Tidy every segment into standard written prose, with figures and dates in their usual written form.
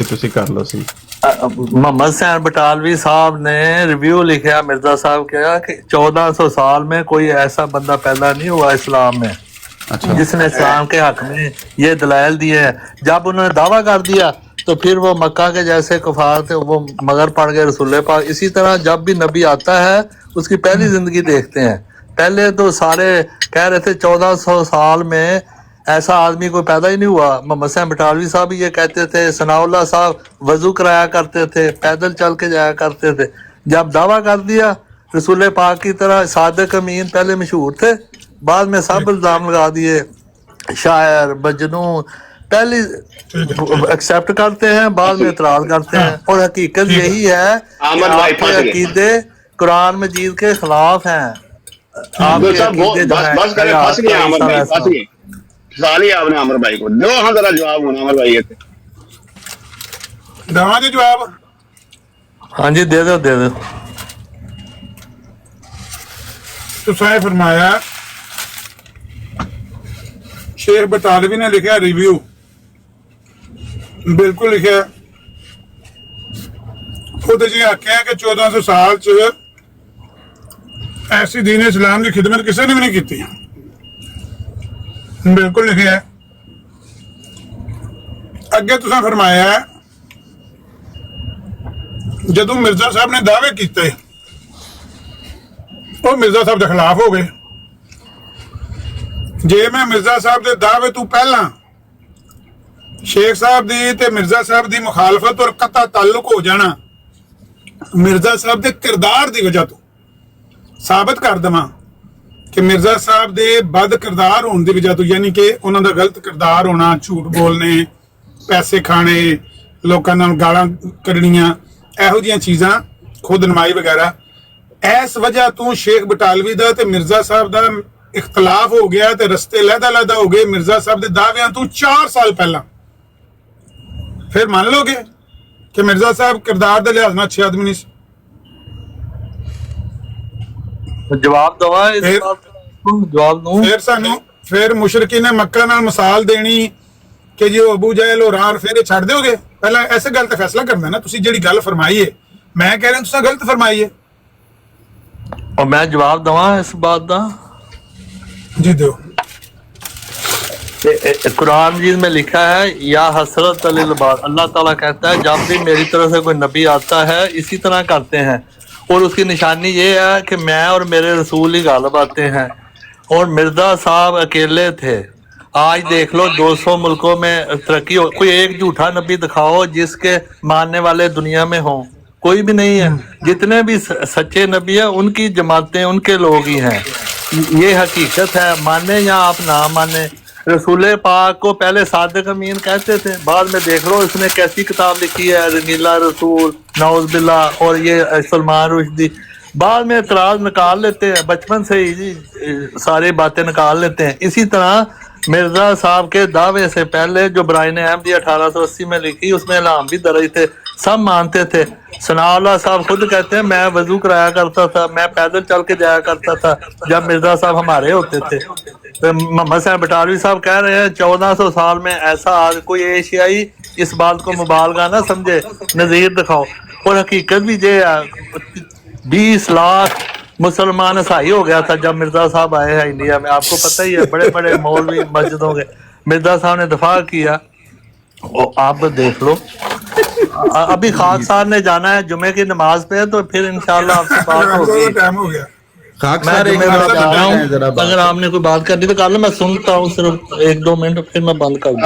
ਤੁਸੀਂ ਕਰ ਲਓ ਸੀ। मोहम्मद हुसैन बटालवी साहब ने रिव्यू लिखा मिर्जा साहब का कि 1400 साल में कोई ऐसा बंदा पैदा नहीं हुआ इस्लाम में जिसने इस्लाम के हक में ये दलाइल दिए हैं। जब उन्होंने दावा कर दिया तो फिर वो मक्का के जैसे कुफार थे वो मगर पड़ गए रसूल पाक। इसी तरह जब भी नबी आता है उसकी पहली जिंदगी देखते हैं। पहले तो सारे कह रहे थे 1400 साल में ऐसा आदमी कोई पैदा ही नहीं हुआ। मोहम्मद हुसैन बटालवी साहब भी ये कहते थे, सनाउल्लाह साहब वजू कराया करते थे, पैदल चल के जाया करते थे। जब दावा कर दिया रसूल पाक की तरह सादिक अमीन पहले मशहूर थे, बाद में सब इल्ज़ाम लगा दिए, शायर मजनून पहले एक्सेप्ट करते हैं, बाद में इतराज करते हैं। और हकीकत यही है कि आपके अकीदे कुरान मजीद के खिलाफ हैं। आपके अकीदे जो हैं साली आपने अमर भाई को दो, हाँ जरा जवाब होना अमर भाई के दवा जी जवाब। हाँ जी दे दो तो साहब फरमाया शेख बटालवी ने लिखा रिव्यू, बिल्कुल लिखा खुद जी आख्या कि 1400 साल च ऐसी दीन इस्लाम की खिदमत किसी ने भी नहीं की। बिल्कुल लिखे है। अगे तुसा फरमाया जदों मिर्जा साहब ने दावे किए वो मिर्जा साहब के खिलाफ हो गए। जे मैं मिर्जा साहब के दावे तो पहला शेख साहब की ते मिर्जा साहब की मुखालफत और कता ताल्लुक हो जाना मिर्जा साहब के किरदार की वजह तो साबित कर देवां कि मिर्जा साहब दे बद किरदार होने की वजह तो, यानी कि उन्हों का गलत किरदार होना, झूठ बोलने, पैसे खाने, लोगों नाल गालां कढ़नियां, इहो जिहियां चीज़ां, खुद नमाई वगैरह, इस वजह तो शेख बटालवी दा ते मिर्जा साहब दा इख्तलाफ हो गया ते रस्ते लहदा हो गए मिर्जा साहब दे दावियां तो 4 साल पहला। फिर मान लोगे कि मिर्जा साहब किरदार दे लिहाज नाल अच्छे आदमी नहीं सी। जवाब दवा जवाब दूं। फिर सानू फिर मुशरकी ने मक्का नाल मिसाल देनी कि जी अबू जहल और आर फिर छड़ दोगे। पहला ऐसे गल ते फैसला करना ना, तुसी जेड़ी गल फरमाई है मैं कह रहा तुसा गलत फरमाई है और मैं जवाब दवा इस बात दा जी दो। कुरान मजीद में लिखा है या हसरत अलिल बात, अल्लाह ताला कहता है जब भी मेरी तरफ से कोई नबी आता है इसी तरह करते हैं और उसकी निशानी ये है कि मैं और मेरे रसूल ही गालिब आते हैं। और मिर्जा साहब अकेले थे। आज देख लो 200 मुल्कों में तरक्की हो, कोई एक झूठा नबी दिखाओ जिसके मानने वाले दुनिया में हों, कोई भी नहीं है। जितने भी सच्चे नबी हैं उनकी जमातें उनके लोग ही हैं। ये हकीकत है, माने या आप ना माने। रसूल पाक को पहले सादिक अमीन कहते थे, बाद में देख लो इसने कैसी किताब लिखी है, रंगीला रसूल, नौज बिल्ला और ये सलमान रुश्दी। बाद में इतराज निकाल लेते हैं, बचपन से ही सारी बातें निकाल लेते हैं। इसी तरह मिर्जा साहब के दावे से पहले जो ब्राइन अहमदी 1880 में लिखी उसमें इल्हाम भी दर्ज थे, सब मानते थे। सनाउल्लाह साहब खुद कहते हैं मैं वजू कराया करता था, मैं पैदल चल के जाया करता था जब मिर्जा साहब हमारे होते थे। तो मोहम्मद हुसैन बटालवी साहब कह रहे हैं 1400 साल में ऐसा आज कोई एशियाई इस बात को मुबालगा ना समझे, नज़ीर दिखाओ। और हकीकत भी ये 20 लाख मुसलमान ईसाई हो गया था जब मिर्जा साहब आए हैं इंडिया में। आपको पता ही है, बड़े बड़े मौलवी मस्जिदों के मिर्जा साहब ने दफा किया। और आप देख लो अभी खाक साहब ने जाना है जुमे की नमाज पे, तो फिर इंशाल्लाह आपसे बात होगी। टाइम हो गया। अगर आपने कोई बात करनी तो कर लो, मैं सुनता हूँ सिर्फ 1-2 मिनट, फिर मैं बंद कर दूँ।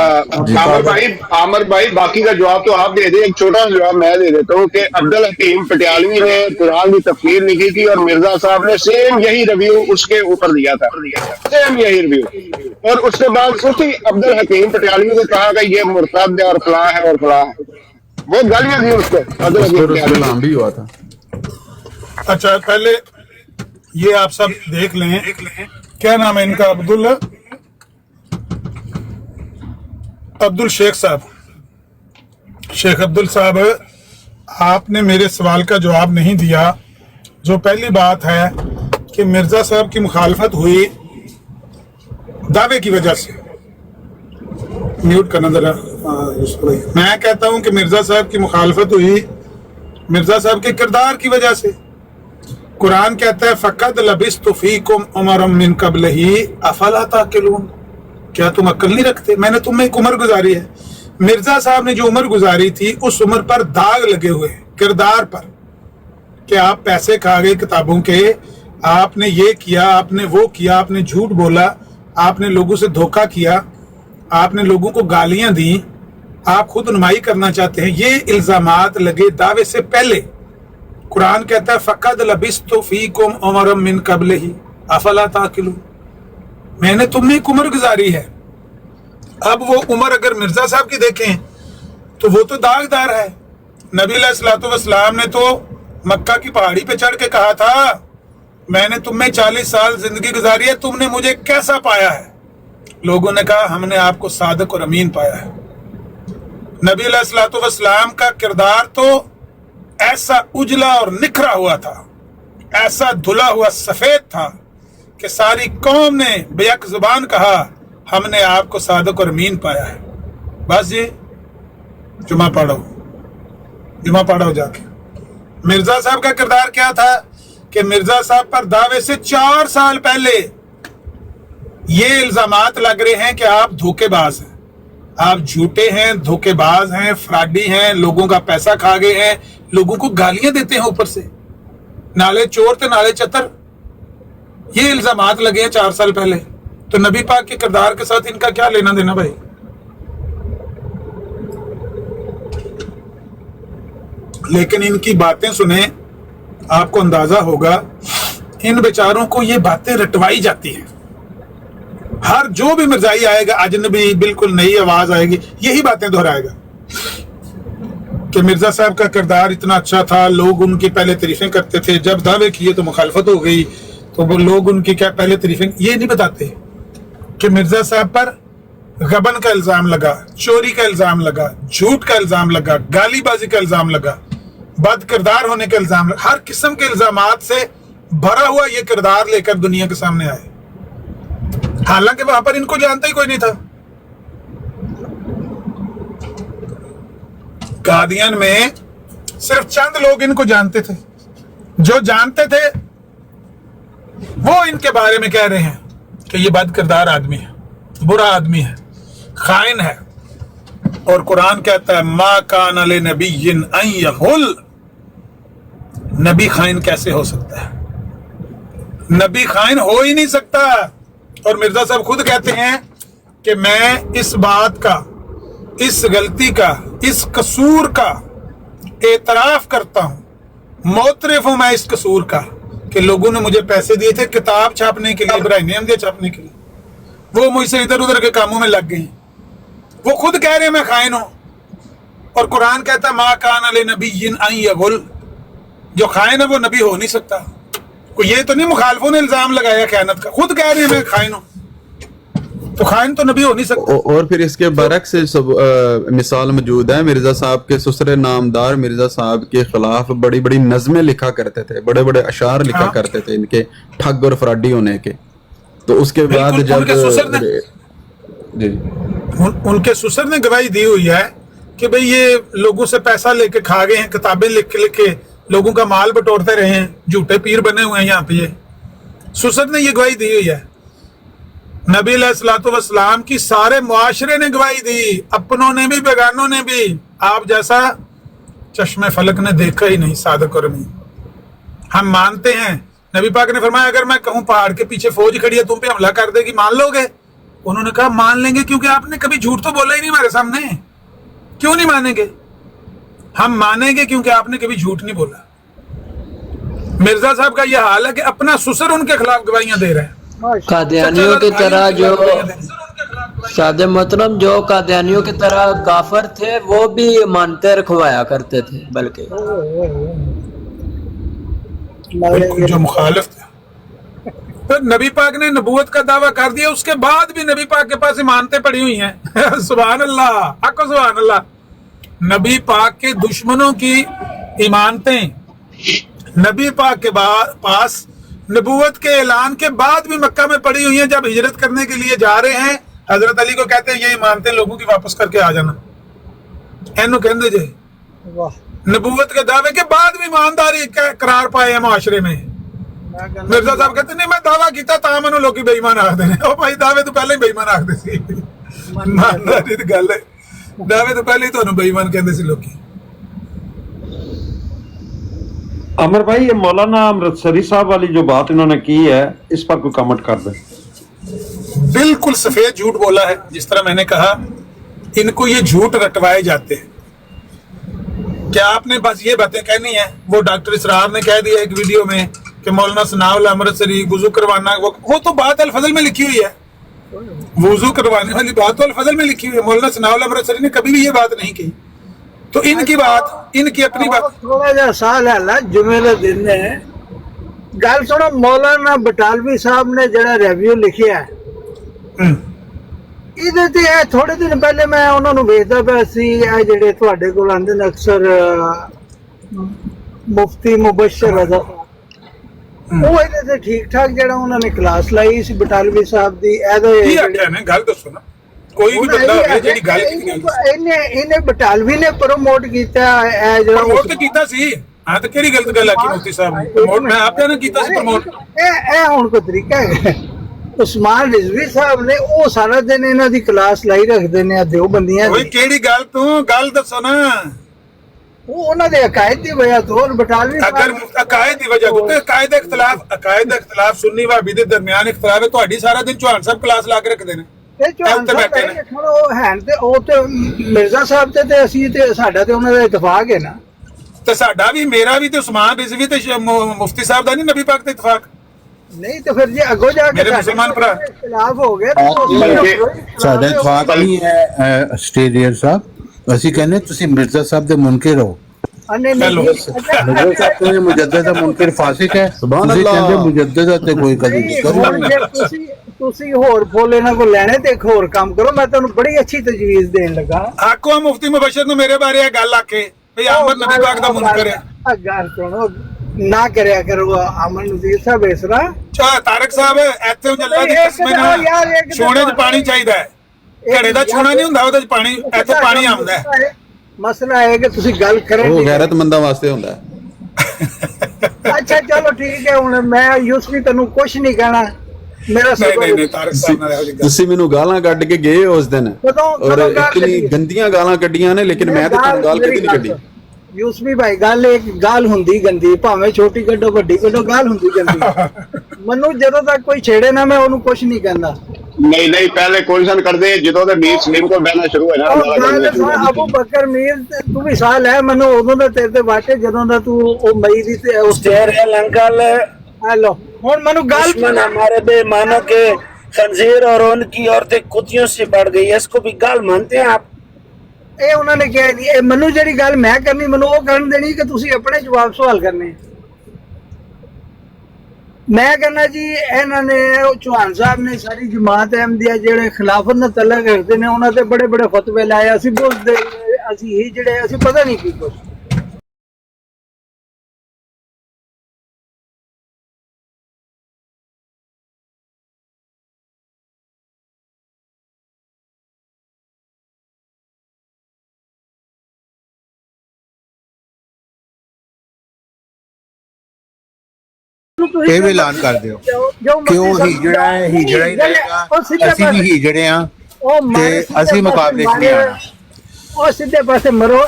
आमिर भाई बाकी का जवाब तो आप दे दें, एक छोटा सा जवाब मैं दे देता हूँ कि अब्दुल हकीम पटियालवी ने कुरान की तफसीर लिखी थी और मिर्जा साहब ने सेम यही रिव्यू उसके ऊपर दिया था, सेम यही रिव्यू। और उसके बाद उसी अब्दुल हकीम पटियालवी को कहा कि ये मुर्तद है और फलां है और फलां है, वो गालियां दी उसको अब्दुल हकीम भी हुआ था। अच्छा पहले ये आप सब देख लें, क्या नाम है इनका? अब्दुल शेख साहब, शेख अब्दुल साहब, आपने मेरे सवाल का जवाब नहीं दिया। जो पहली बात है कि मिर्जा साहब की मुखालफत हुई दावे की वजह से। म्यूट करना जरा। میں کہتا ہوں کہ مرزا صاحب کی مخالفت ہوئی مرزا صاحب کے کردار کی وجہ سے. قرآن کہتا ہے فَقَدْ لَبِثْتُ فِيكُمْ عُمَرًا مِّن قَبْلِهِ أَفَلَا تَعْقِلُونَ, کیا تم عقل نہیں رکھتے؟ میں نے تم میں ایک عمر گزاری ہے. مرزا صاحب نے جو عمر گزاری تھی اس عمر پر داغ لگے ہوئے ہیں کردار پر, کہ آپ پیسے کھا گئے کتابوں کے, آپ نے یہ کیا, آپ نے وہ کیا, آپ نے جھوٹ بولا, آپ نے لوگوں سے دھوکہ کیا, آپ نے لوگوں کو گالیاں دیں, آپ خود نمائی کرنا چاہتے ہیں. یہ الزامات لگے دعوے سے پہلے. قرآن کہتا ہے فَقَدْ لَبِثْتُ فِيكُمْ عُمَرًا مِّن قَبْلِهِ أَفَلَا تَعْقِلُونَ, میں نے تم میں ایک عمر گزاری ہے. اب وہ عمر اگر مرزا صاحب کی دیکھیں تو وہ تو داغدار ہے. نبی علیہ الصلوۃ والسلام نے تو مکہ کی پہاڑی پہ چڑھ کے کہا تھا میں نے تم میں 40 سال زندگی گزاری ہے, تم نے مجھے کیسا پایا ہے؟ لوگوں نے کہا ہم نے آپ کو صادق اور امین پایا ہے. نبی علیہ الصلوۃ والسلام کا کردار تو ایسا اجلا اور نکھرا ہوا تھا, ایسا دھلا ہوا سفید تھا کہ ساری قوم نے بے یک زبان کہا ہم نے آپ کو صادق اور امین پایا ہے. بس جی جمعہ پڑھو جا کے. مرزا صاحب کا کردار کیا تھا کہ مرزا صاحب پر دعوے سے 4 سال پہلے یہ الزامات لگ رہے ہیں کہ آپ دھوکے باز ہیں, آپ جھوٹے ہیں, دھوکے باز ہیں, فراڈی ہیں, لوگوں کا پیسہ کھا گئے ہیں, لوگوں کو گالیاں دیتے ہیں اوپر سے, نالے چور تے نالے چتر. یہ الزامات لگے ہیں 4 سال پہلے. تو نبی پاک کے کردار کے ساتھ ان کا کیا لینا دینا بھائی؟ لیکن ان کی باتیں سنیں آپ کو اندازہ ہوگا ان بیچاروں کو یہ باتیں رٹوائی جاتی ہیں. ہر جو بھی مرزائی آئے گا اجنبی بالکل نئی آواز آئے گی یہی باتیں دہرائے گا کہ مرزا صاحب کا کردار اتنا اچھا تھا, لوگ ان کی پہلے تعریفیں کرتے تھے, جب دعوے کیے تو مخالفت ہو گئی تو وہ لوگ ان کی کیا پہلے تعریفیں. یہ نہیں بتاتے کہ مرزا صاحب پر غبن کا الزام لگا, چوری کا الزام لگا, جھوٹ کا الزام لگا, گالی بازی کا الزام لگا, بد کردار ہونے کا الزام لگا. ہر قسم کے الزامات سے بھرا ہوا یہ کردار لے کر دنیا کے سامنے آئے, حالانکہ وہاں پر ان کو جانتا ہی کوئی نہیں تھا. قادیان میں صرف چند لوگ ان کو جانتے تھے, جو جانتے تھے وہ ان کے بارے میں کہہ رہے ہیں کہ یہ بد کردار آدمی ہے, برا آدمی ہے, خائن ہے. اور قرآن کہتا ہے ما کان لنبی ان یغل, نبی خائن کیسے ہو سکتا ہے؟ نبی خائن ہو ہی نہیں سکتا. اور مرزا صاحب خود کہتے ہیں کہ میں اس بات کا, اس غلطی کا, اس قصور کا اعتراف کرتا ہوں, معترف ہوں میں اس قصور کا کہ لوگوں نے مجھے پیسے دیے تھے کتاب چھاپنے کے لیے, ابراہیم احمدیہ چھاپنے کے لیے, وہ مجھ سے ادھر ادھر کے کاموں میں لگ گئے ہیں. وہ خود کہہ رہے ہیں میں خائن ہوں. اور قرآن کہتا ہے ما کان لنبی ان یغل, جو خائن ہے وہ نبی ہو نہیں سکتا. کوئی یہ تو نہیں مخالفوں نے الزام لگایا خیانت کا, خود کہہ رہے ہیں میں خائن ہوں, تو خائن تو نبی ہو نہیں سکتا. اور پھر اس کے برعکس مثال موجود ہے. مرزا صاحب کے سسر نامدار مرزا صاحب کے خلاف بڑی بڑی نظمیں لکھا کرتے تھے, بڑے بڑے اشعار لکھا کرتے تھے ان کے ٹھگ اور فراڈی ہونے کے. تو اس کے بعد جب ان کے سسر نے گواہی دی ہوئی ہے کہ بھئی یہ لوگوں سے پیسہ لے کے کھا گئے ہیں, کتابیں لکھ کے لوگوں کا مال بٹورتے رہے ہیں, جھوٹے پیر بنے ہوئے ہیں یہاں پہ. یہ سسر نے یہ گواہی دی ہوئی ہے. نبی علیہ الصلوۃ والسلام کی سارے معاشرے نے گواہی دی, اپنوں نے بھی بیگانوں نے بھی. آپ جیسا چشم فلک نے دیکھا ہی نہیں صادق اور امین. ہم مانتے ہیں. نبی پاک نے فرمایا اگر میں کہوں پہاڑ کے پیچھے فوج کھڑی ہے تم پہ حملہ کر دے گی, مان لو گے؟ انہوں نے کہا مان لیں گے, کیونکہ آپ نے کبھی جھوٹ تو بولا ہی نہیں ہمارے سامنے. کیوں نہیں مانیں گے؟ ہم مانیں گے کیونکہ آپ نے کبھی جھوٹ نہیں بولا. مرزا صاحب کا یہ حال ہے کہ اپنا سسر ان کے خلاف گواہیاں دے رہے ہیں. قادیانیوں کی طرح جو سادہ محترم جو قادیانیوں کی طرح کافر تھے وہ بھی مانتے رکھوایا کرتے تھے, بلکہ جو مخالف تھے. پھر نبی پاک نے نبوت کا دعویٰ کر دیا, اس کے بعد بھی نبی پاک کے پاس ایمانتیں پڑی ہوئی ہیں. سبحان اللہ, حق و سبحان اللہ. نبی پاک کے دشمنوں کی ایمانتیں نبی پاک کے پاس نبوت کے اعلان کے بعد بھی مکہ میں پڑی ہوئی ہیں. جب ہجرت کرنے کے لیے جا رہے ہیں حضرت علی کو کہتے ہیں یہ ایمانتیں لوگوں کی واپس کر کے آ جانا. ਇਹਨੂੰ ਕਹਿੰਦੇ ਜੇ वाह नबूवत के दावे के बाद भी ईमानदारी करार पाए हैं मुआशरे में। मिर्जा साहब कहते नहीं मैं दावा किया ਤਾਂ ਮੈਨੂੰ ਲੋਕੀ ਬੇਈਮਾਨ ਆਖਦੇ ਨੇ। ਉਹ ਭਾਈ ਦਾਅਵੇ ਤੋਂ ਪਹਿਲਾਂ ਹੀ ਬੇਈਮਾਨ ਆਖਦੇ ਸੀ। ਇਮਾਨਦਾਰੀ ਦੀ ਗੱਲ ਹੈ, ਦਾਅਵੇ ਤੋਂ ਪਹਿਲਾਂ ਹੀ ਤੁਹਾਨੂੰ ਬੇਈਮਾਨ ਕਹਿੰਦੇ ਸੀ ਲੋਕੀ। अमर भाई ये मौलाना अमृतसरी साहब वाली जो बात इन्होंने की है इस पर कोई कमेंट कर दे। बिल्कुल सफेद झूठ बोला है। जिस तरह मैंने कहा इनको ये झूठ रटवाए जाते हैं। क्या आपने बस ये बातें कहनी है? वो डॉक्टर इसरार ने कह दिया एक वीडियो में कि मौलाना सनाउल्लाह अमृतसरी वुजू करवाना, वो तो बात अल फजल में लिखी हुई है। वुजू करवाने वाली बात तो अल फजल में लिखी हुई है। मौलाना सनाउल्लाह अमृतसरी ने कभी भी ये बात नहीं की। तो इनकी बात, इनकी अपनी बात। थोड़ा जा साल है जुमे के दिन ने गल सुनो, मौलाना बटालवी साहब ने जरा रिव्यू लिखिया है ਇਹਦੇ ਤੇ ਇਹ ਥੋੜੇ ਦਿਨ ਪਹਿਲੇ ਮੈਂ ਉਹਨਾਂ ਨੂੰ ਵੇਖਦਾ ਪਿਆ ਸੀ। ਇਹ ਜਿਹੜੇ ਤੁਹਾਡੇ ਕੋਲ ਆਉਂਦੇ ਨੇ ਅਕਸਰ ਮੁਫਤੀ ਮੁਬਸ਼ਰ ਰਜ਼ਾ, ਉਹ ਇਹਦੇ ਤੇ ਠੀਕ ਠਾਕ ਜਿਹੜਾ ਉਹਨਾਂ ਨੇ ਕਲਾਸ ਲਾਈ ਸੀ ਬਟਾਲਵੀ ਸਾਹਿਬ ਦੀ। ਕੀ ਆਖਿਆ ਨੇ? ਗੱਲ ਦੱਸੋ ਨਾ। ਕੋਈ ਵੀ ਬੰਦਾ ਹੋਵੇ ਜਿਹੜੀ ਗੱਲ ਇਹਨੇ ਬਟਾਲਵੀ ਨੇ ਪ੍ਰਮੋਟ ਕੀਤਾ ਇਹ ਜਿਹੜਾ ਪ੍ਰਮੋਟ ਕੀਤਾ ਸੀ। ਹਾਂ ਤਾਂ ਕਿਹੜੀ ਗਲਤ ਗੱਲ ਆਖੀ ਮੁਫਤੀ ਸਾਹਿਬ ਨੇ? ਪ੍ਰਮੋਟ ਮੈਂ ਆਪਿਆਂ ਨੇ ਕੀਤਾ ਸੀ ਪ੍ਰਮੋਟ। ਇਹ ਹੁਣ ਕੋਈ ਤਰੀਕਾ ਹੈ? ਉਸਮਾਨ ਰਿਜ਼ਵੀ ਸਾਹਿਬ ਨੇ ਉਹ ਸਾਰਾ ਦਿਨ ਇਹਨਾਂ ਦੀ ਕਲਾਸ ਲਾਈ ਰੱਖਦੇ ਨੇ ਦਿਓਬੰਦੀਆਂ ਦੀ। ਓਏ ਕਿਹੜੀ ਗੱਲ ਤੂੰ ਗੱਲ ਦੱਸੋ ਨਾ। ਉਹ ਉਹਨਾਂ ਦੇ ਅਕਾਇਦ ਦੀ ਵਜ੍ਹਾ ਤੋਂ ਬਟਾਲਵੀ ਅਗਰ ਅਕਾਇਦ ਦੀ ਵਜ੍ਹਾ ਤੋਂ ਅਕਾਇਦ ਦਾ ਇਖਤਲਾਫ ਸੁन्नी ਭਾਬੀ ਦੇ ਦਰਮਿਆਨ ਇਖਤਲਾਫ ਹੈ। ਤੁਹਾਡੀ ਸਾਰਾ ਦਿਨ ਚੌਹਾਨ ਸਾਹਿਬ ਕਲਾਸ ਲਾ ਕੇ ਰੱਖਦੇ ਨੇ। ਉਹ ਹੈ ਤੇ ਉਹ ਤੇ ਮਿਰਜ਼ਾ ਸਾਹਿਬ ਤੇ ਅਸੀਂ ਤੇ ਸਾਡਾ ਤੇ ਉਹਨਾਂ ਦਾ ਇਤਫਾਕ ਹੈ ਨਾ। ਤੇ ਸਾਡਾ ਵੀ, ਮੇਰਾ ਵੀ ਤੇ ਉਸਮਾਨ ਰਿਜ਼ਵੀ ਤੇ ਮੁਫਤੀ ਸਾਹਿਬ ਦਾ ਨਹੀਂ ਨਬੀ ਪਾਕ ਤੇ ਇਤਫਾਕ? ਨਹੀਂ ਤੇ ਫਿਰ ਜੇ ਅੱਗੋਂ ਜਾ ਕੇ ਮੇਰੇ ਮੁਸਲਮਾਨ ਭਰਾ ਖਿਲਾਫ ਹੋ ਗਏ ਸਾਡਾ ਇਤਫਾਕ ਨਹੀਂ ਹੈ ਆਸਟ੍ਰੇਲੀਆ ਸਾਹਿਬ। ਅਸੀਂ ਕਹਿੰਦੇ ਤੁਸੀਂ ਮਿਰਜ਼ਾ ਸਾਹਿਬ ਦੇ ਮੁਨਕਿਰ ਹੋ। ਮਿਰਜ਼ਾ ਸਾਹਿਬ ਤੋਂ ਮੁਜੱਦਦ ਦਾ ਮੁਨਕਿਰ ਫਾਸਿਕ ਹੈ। ਤੁਸੀਂ ਕਹਿੰਦੇ ਮੁਜੱਦਦ ਤੇ ਕੋਈ ਕਦੀ ਨਹੀਂ। ਤੁਸੀਂ ਹੋਰ ਫੁੱਲ ਇਹਨਾਂ ਕੋਲ ਲੈਣੇ ਤੇ ਇੱਕ ਹੋਰ ਕੰਮ ਕਰੋ। ਮੈਂ ਤੁਹਾਨੂੰ ਬੜੀ ਅੱਛੀ ਤਜਵੀਜ਼ ਦੇਣ ਲੱਗਾ। ਆਖੋ ਮੁਫਤੀ ਮੁਬਸ਼ਰ ਨੂੰ ਮੇਰੇ ਬਾਰੇ ਇਹ ਗੱਲ ਆਖੇ ਵੀ ਅਹਿਮਦ ਨਬੀ ਪਾਕ ਦਾ ਮੁਨਕਰ ਹੈ। ਗੱਲ ਸੁਣੋ ਨਾ ਕਰਿਆ ਕਰੋ ਅਮਨ ਨਜ਼ੀਰ ਸਾਹਿਬ ਇਸ ਤਰ੍ਹਾਂ। ਚਾ ਤਾਰਕ ਸਾਹਿਬ ਇੱਥੇ ਅੱਲਾਹ ਦੀ ਕਸਮ ਨਾਲ ਛੋਣੇ 'ਚ ਪਾਣੀ ਚਾਹੀਦਾ ਹੈ। ਘੜੇ ਦਾ ਛੋਣਾ ਨਹੀਂ ਹੁੰਦਾ, ਉਹਦੇ 'ਚ ਪਾਣੀ, ਇੱਥੇ ਪਾਣੀ ਆਉਂਦਾ ਹੈ। ਮਸਲਾ ਹੈ ਕਿ ਤੁਸੀਂ ਗੱਲ ਕਰਨ ਉਹ ਗੈਰਤਮੰਦਾਂ ਵਾਸਤੇ ਹੁੰਦਾ ਹੈ। ਅੱਛਾ ਚਲੋ ਠੀਕ ਹੈ। ਹੁਣ ਮੈਂ ਯੂਸਫੀ ਤੈਨੂੰ ਕੁਝ ਨਹੀਂ ਕਹਿਣਾ। ਮੇਰਾ ਨਹੀਂ ਤਾਰਕ ਸਾਹਿਬ ਨਾਲ ਇਹੋ ਜਿਹੀ ਗੱਲ। ਤੁਸੀਂ ਮੈਨੂੰ ਗਾਲਾਂ ਕੱਢ ਕੇ ਗਏ ਉਸ ਦਿਨ ਔਰ ਇਤਨੀ ਗੰਦੀਆਂ ਗਾਲਾਂ ਕੱਢੀਆਂ ਨੇ, ਲੇਕਿਨ ਮੈਂ ਤਾਂ ਤੁਹਾਨੂੰ ਗਾਲ ਕਦੀ ਨਹੀਂ ਕੱਢੀ। ਯੂਸਫੀ ਭਾਈ ਗੱਲ ਇੱਕ ਗੱਲ ਹੁੰਦੀ ਗੰਦੀ, ਭਾਵੇਂ ਛੋਟੀ ਕੱਢੋ ਵੱਡੀ ਕੱਢੋ, ਗੱਲ ਹੁੰਦੀ ਗੰਦੀ। ਮੈਨੂੰ ਜਦੋਂ ਤੱਕ ਕੋਈ ਛੇੜੇ ਨਾ ਮੈਂ ਉਹਨੂੰ ਕੁਝ ਨਹੀਂ ਕਹਿੰਦਾ। नहीं पहले क्वेश्चन कर दे जो तो मीर सलीम को बहना शुरू है ना। अबू बकर मीर तू भी साल है मैंने उदों दा तेरे ते बाटे जदों दा तू ओ मई दी ते उस शेर है लंकल। हेलो हुन मैनू गल दुश्मन हमारे बेईमानों के खंजीर और उनकी औरतें कुतियों से बढ़ गई है। इसको भी गाल मानते हैं आप? ਇਹ ਉਹਨਾਂ ਨੇ ਕਿਹਾ ਨਹੀਂ। ਇਹ ਮੈਨੂੰ ਜਿਹੜੀ ਗੱਲ ਮੈਂ ਕਰਨੀ ਮੈਨੂੰ ਉਹ ਕਰਨ ਦੇਣੀ ਕਿ ਤੁਸੀਂ ਆਪਣੇ ਜਵਾਬ ਸਵਾਲ ਕਰਨੇ। ਮੈਂ ਕਹਿੰਦਾ ਜੀ ਇਹਨਾਂ ਨੇ ਚੌਹਾਨ ਸਾਹਿਬ ਨੇ ਸਾਰੀ ਜਮਾਤ ਅਹਿਮਦੀਆ ਜਿਹੜੇ ਖਿਲਾਫਤ ਨਾਲ ਤਲਕ ਰੱਖਦੇ ਨੇ ਉਹਨਾਂ ਤੇ ਬੜੇ ਬੜੇ ਫਤਵੇ ਲਾਏ। ਅਸੀਂ ਬੋਲਦੇ ਅਸੀਂ ਇਹ ਜਿਹੜੇ ਅਸੀਂ ਪਤਾ ਨਹੀਂ ਕੀ ਕੁਛ। ਇਹ ਵੀ ਐਲਾਨ ਕਰ ਦਿਓ ਕਿਉਂ ਹੀਜੜਾ ਹੈ, ਹੀਜੜਾ ਹੀ ਰਹੇਗਾ। ਅਸੀਂ ਵੀ ਹੀਜੜੇ ਆ ਤੇ ਅਸੀਂ ਮੁਕਾਬਲੇ 'ਚ ਨਹੀਂ ਆਣਾ। ਉਹ ਸਿੱਧੇ ਪਾਸੇ ਮਰੋ,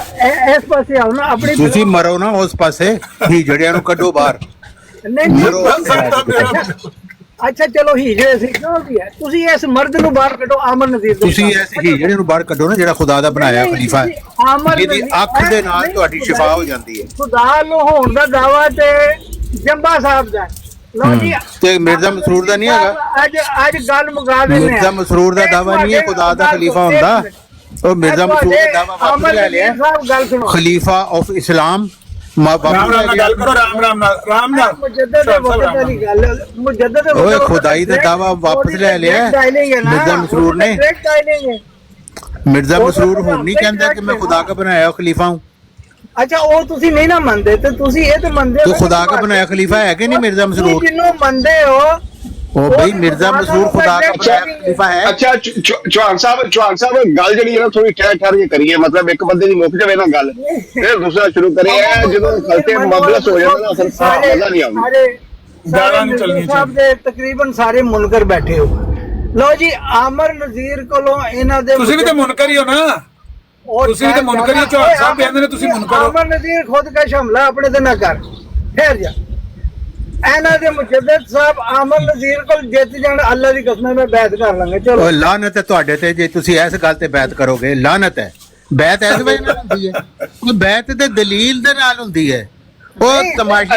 ਇਸ ਪਾਸੇ ਆਓ ਨਾ ਆਪਣੀ। ਤੁਸੀਂ ਮਰੋ ਨਾ ਉਸ ਪਾਸੇ, ਹੀਜੜਿਆਂ ਨੂੰ ਕੱਢੋ ਬਾਹਰ। ਅੱਛਾ ਚਲੋ ਹੀਜੜੇ ਸੀ ਕਿਉਂ ਕੀ ਹੈ? ਤੁਸੀਂ ਇਸ ਮਰਦ ਨੂੰ ਬਾਹਰ ਕੱਢੋ, ਆਮਰ ਨਜ਼ੀਰ। ਤੁਸੀਂ ਇਸ ਹੀਜੜੇ ਨੂੰ ਬਾਹਰ ਕੱਢੋ ਨਾ ਜਿਹੜਾ ਖੁਦਾ ਦਾ ਬਣਾਇਆ ਖਲੀਫਾ ਹੈ। ਜਿਹਦੀ ਅੱਖ ਦੇ ਨਾਲ ਤੁਹਾਡੀ ਸ਼ਿਫਾ ਹੋ ਜਾਂਦੀ ਹੈ। ਖੁਦਾ ਨੂੰ ਹੋਣ ਦਾ ਦਾਵਾ ਤੇ ਜੰਬਾ ਸਾਹਿਬ ਦਾ ਲਓ ਜੀ। ਤੇ ਮਿਰਜ਼ਾ ਮਸਰੂਰ ਦਾ ਨਹੀਂ ਹੈਗਾ। ਅੱਜ ਗੱਲ ਮੁਕਾ ਦਿੰਦੇ ਆ। ਮਿਰਜ਼ਾ ਮਸਰੂਰ ਦਾ ਦਾਵਾ ਨਹੀਂ ਹੈ ਖੁਦਾ ਦਾ ਖਲੀਫਾ ਹੁੰਦਾ। ਉਹ ਮਿਰਜ਼ਾ ਮਸਰੂਰ ਦਾ ਦਾਵਾ ਵਾਪਸ ਲੈ ਲਿਆ। ਗੱਲ ਸੁਣੋ, ਖਲੀਫਾ ਆਫ ਇਸਲਾਮ ਰਾਮ ਨਾਲ ਗੱਲ ਕਰੋ। ਰਾਮ ਨਾਲ ਮੁਜੱਦਦ ਦੇ ਵਕਤ ਵਾਲੀ ਗੱਲ। ਮੁਜੱਦਦ ਦੇ ਓਏ ਖੁਦਾਈ ਦਾ ਦਾਵਾ ਵਾਪਸ ਲੈ ਲਿਆ ਮਿਰਜ਼ਾ ਮਸਰੂਰ ਨੇ। ਮਿਰਜ਼ਾ ਮਸਰੂਰ ਹੁਣ ਨਹੀਂ ਕਹਿੰਦਾ ਕਿ मैं खुदा का बनाया खलीफा हूँ। अच्छा वो तुसी नहीं ना मनदे ते तुसी ये तो मनदे तो खुदा का बनाया खलीफा है कि नहीं मिर्जा मसरूर? जिन्हों मनदे हो ਉਹ ਬਈ ਮਿਰਜ਼ਾ ਮਸਰੂਰ ਖੁਦਾ ਦਾ ਖਲੀਫਾ ਹੈ। ਅੱਛਾ ਚੌਹਾਨ ਸਾਹਿਬ ਗੱਲ ਜਿਹੜੀ ਹੈ ਨਾ ਥੋੜੀ ਠਹਿਰ ਕੇ ਕਰੀਏ, ਮਤਲਬ ਇੱਕ ਬੰਦੇ ਦੀ ਮੁੱਕ ਜਾਵੇ ਨਾ ਗੱਲ, ਫਿਰ ਦੂਸਰਾ ਸ਼ੁਰੂ ਕਰੀਏ। ਜਦੋਂ ਖਲਤੇ ਮਬਲਸ ਹੋ ਜਾਂਦਾ ਨਾ ਫਿਰ ਮਜ਼ਾ ਨਹੀਂ ਆਉਂਦਾ। ਗਾਲਾਂ ਨਹੀਂ ਚੱਲਣੀਆਂ ਸਾਹਿਬ ਦੇ ਤਕਰੀਬਨ ਸਾਰੇ ਮੁਨਕਰ ਬੈਠੇ ਹੋ। ਲਓ ਜੀ, ਆਮਰ ਨਜ਼ੀਰ ਕੋਲੋਂ ਇਹਨਾਂ ਦੇ ਤੁਸੀਂ ਵੀ ਤੇ ਮੁਨਕਰ ਹੀ ਹੋ ਨਾ, ਤੁਸੀਂ ਵੀ ਤੇ ਮੁਨਕਰ ਹੀ ਹੋ। ਚੌਹਾਨ ਸਾਹਿਬ ਕਹਿੰਦੇ ਨੇ ਤੁਸੀਂ ਮੁਨਕਰ ਹੋ। ਆਮਰ ਨਜ਼ੀਰ ਖੁਦ ਕਾ ਹਮਲਾ ਆਪਣੇ ਤੇ ਨਾ ਕਰ, ਠਹਿਰ ਜਾ। ਇਹਨਾਂ ਦੇ ਮੁਜੱਦਦ ਸਾਹਿਬ ਆਮਰ ਨਜ਼ੀਰ ਕੋਲ ਜਿੱਤ ਜਾਣ, ਅੱਲਾ ਦੀ ਕਸਮ ਮੈਂ ਬੈਤ ਕਰ ਲਾਂਗਾ। ਚਲੋ ਲਾਨਤ ਹੈ ਤੁਹਾਡੇ ਤੇ ਜੇ ਤੁਸੀਂ ਇਸ ਗੱਲ ਤੇ ਬੈਤ ਕਰੋਗੇ, ਲਾਨਤ ਹੈ। ਬੈਤ ਇਸ ਵਜ੍ਹਾ ਨਾਲ ਹੁੰਦੀ ਹੈ, ਉਹ ਬੈਤ ਤੇ ਦਲੀਲ ਦੇ ਨਾਲ ਹੁੰਦੀ ਹੈ। ਉਹ ਤਮਾਸ਼ਾ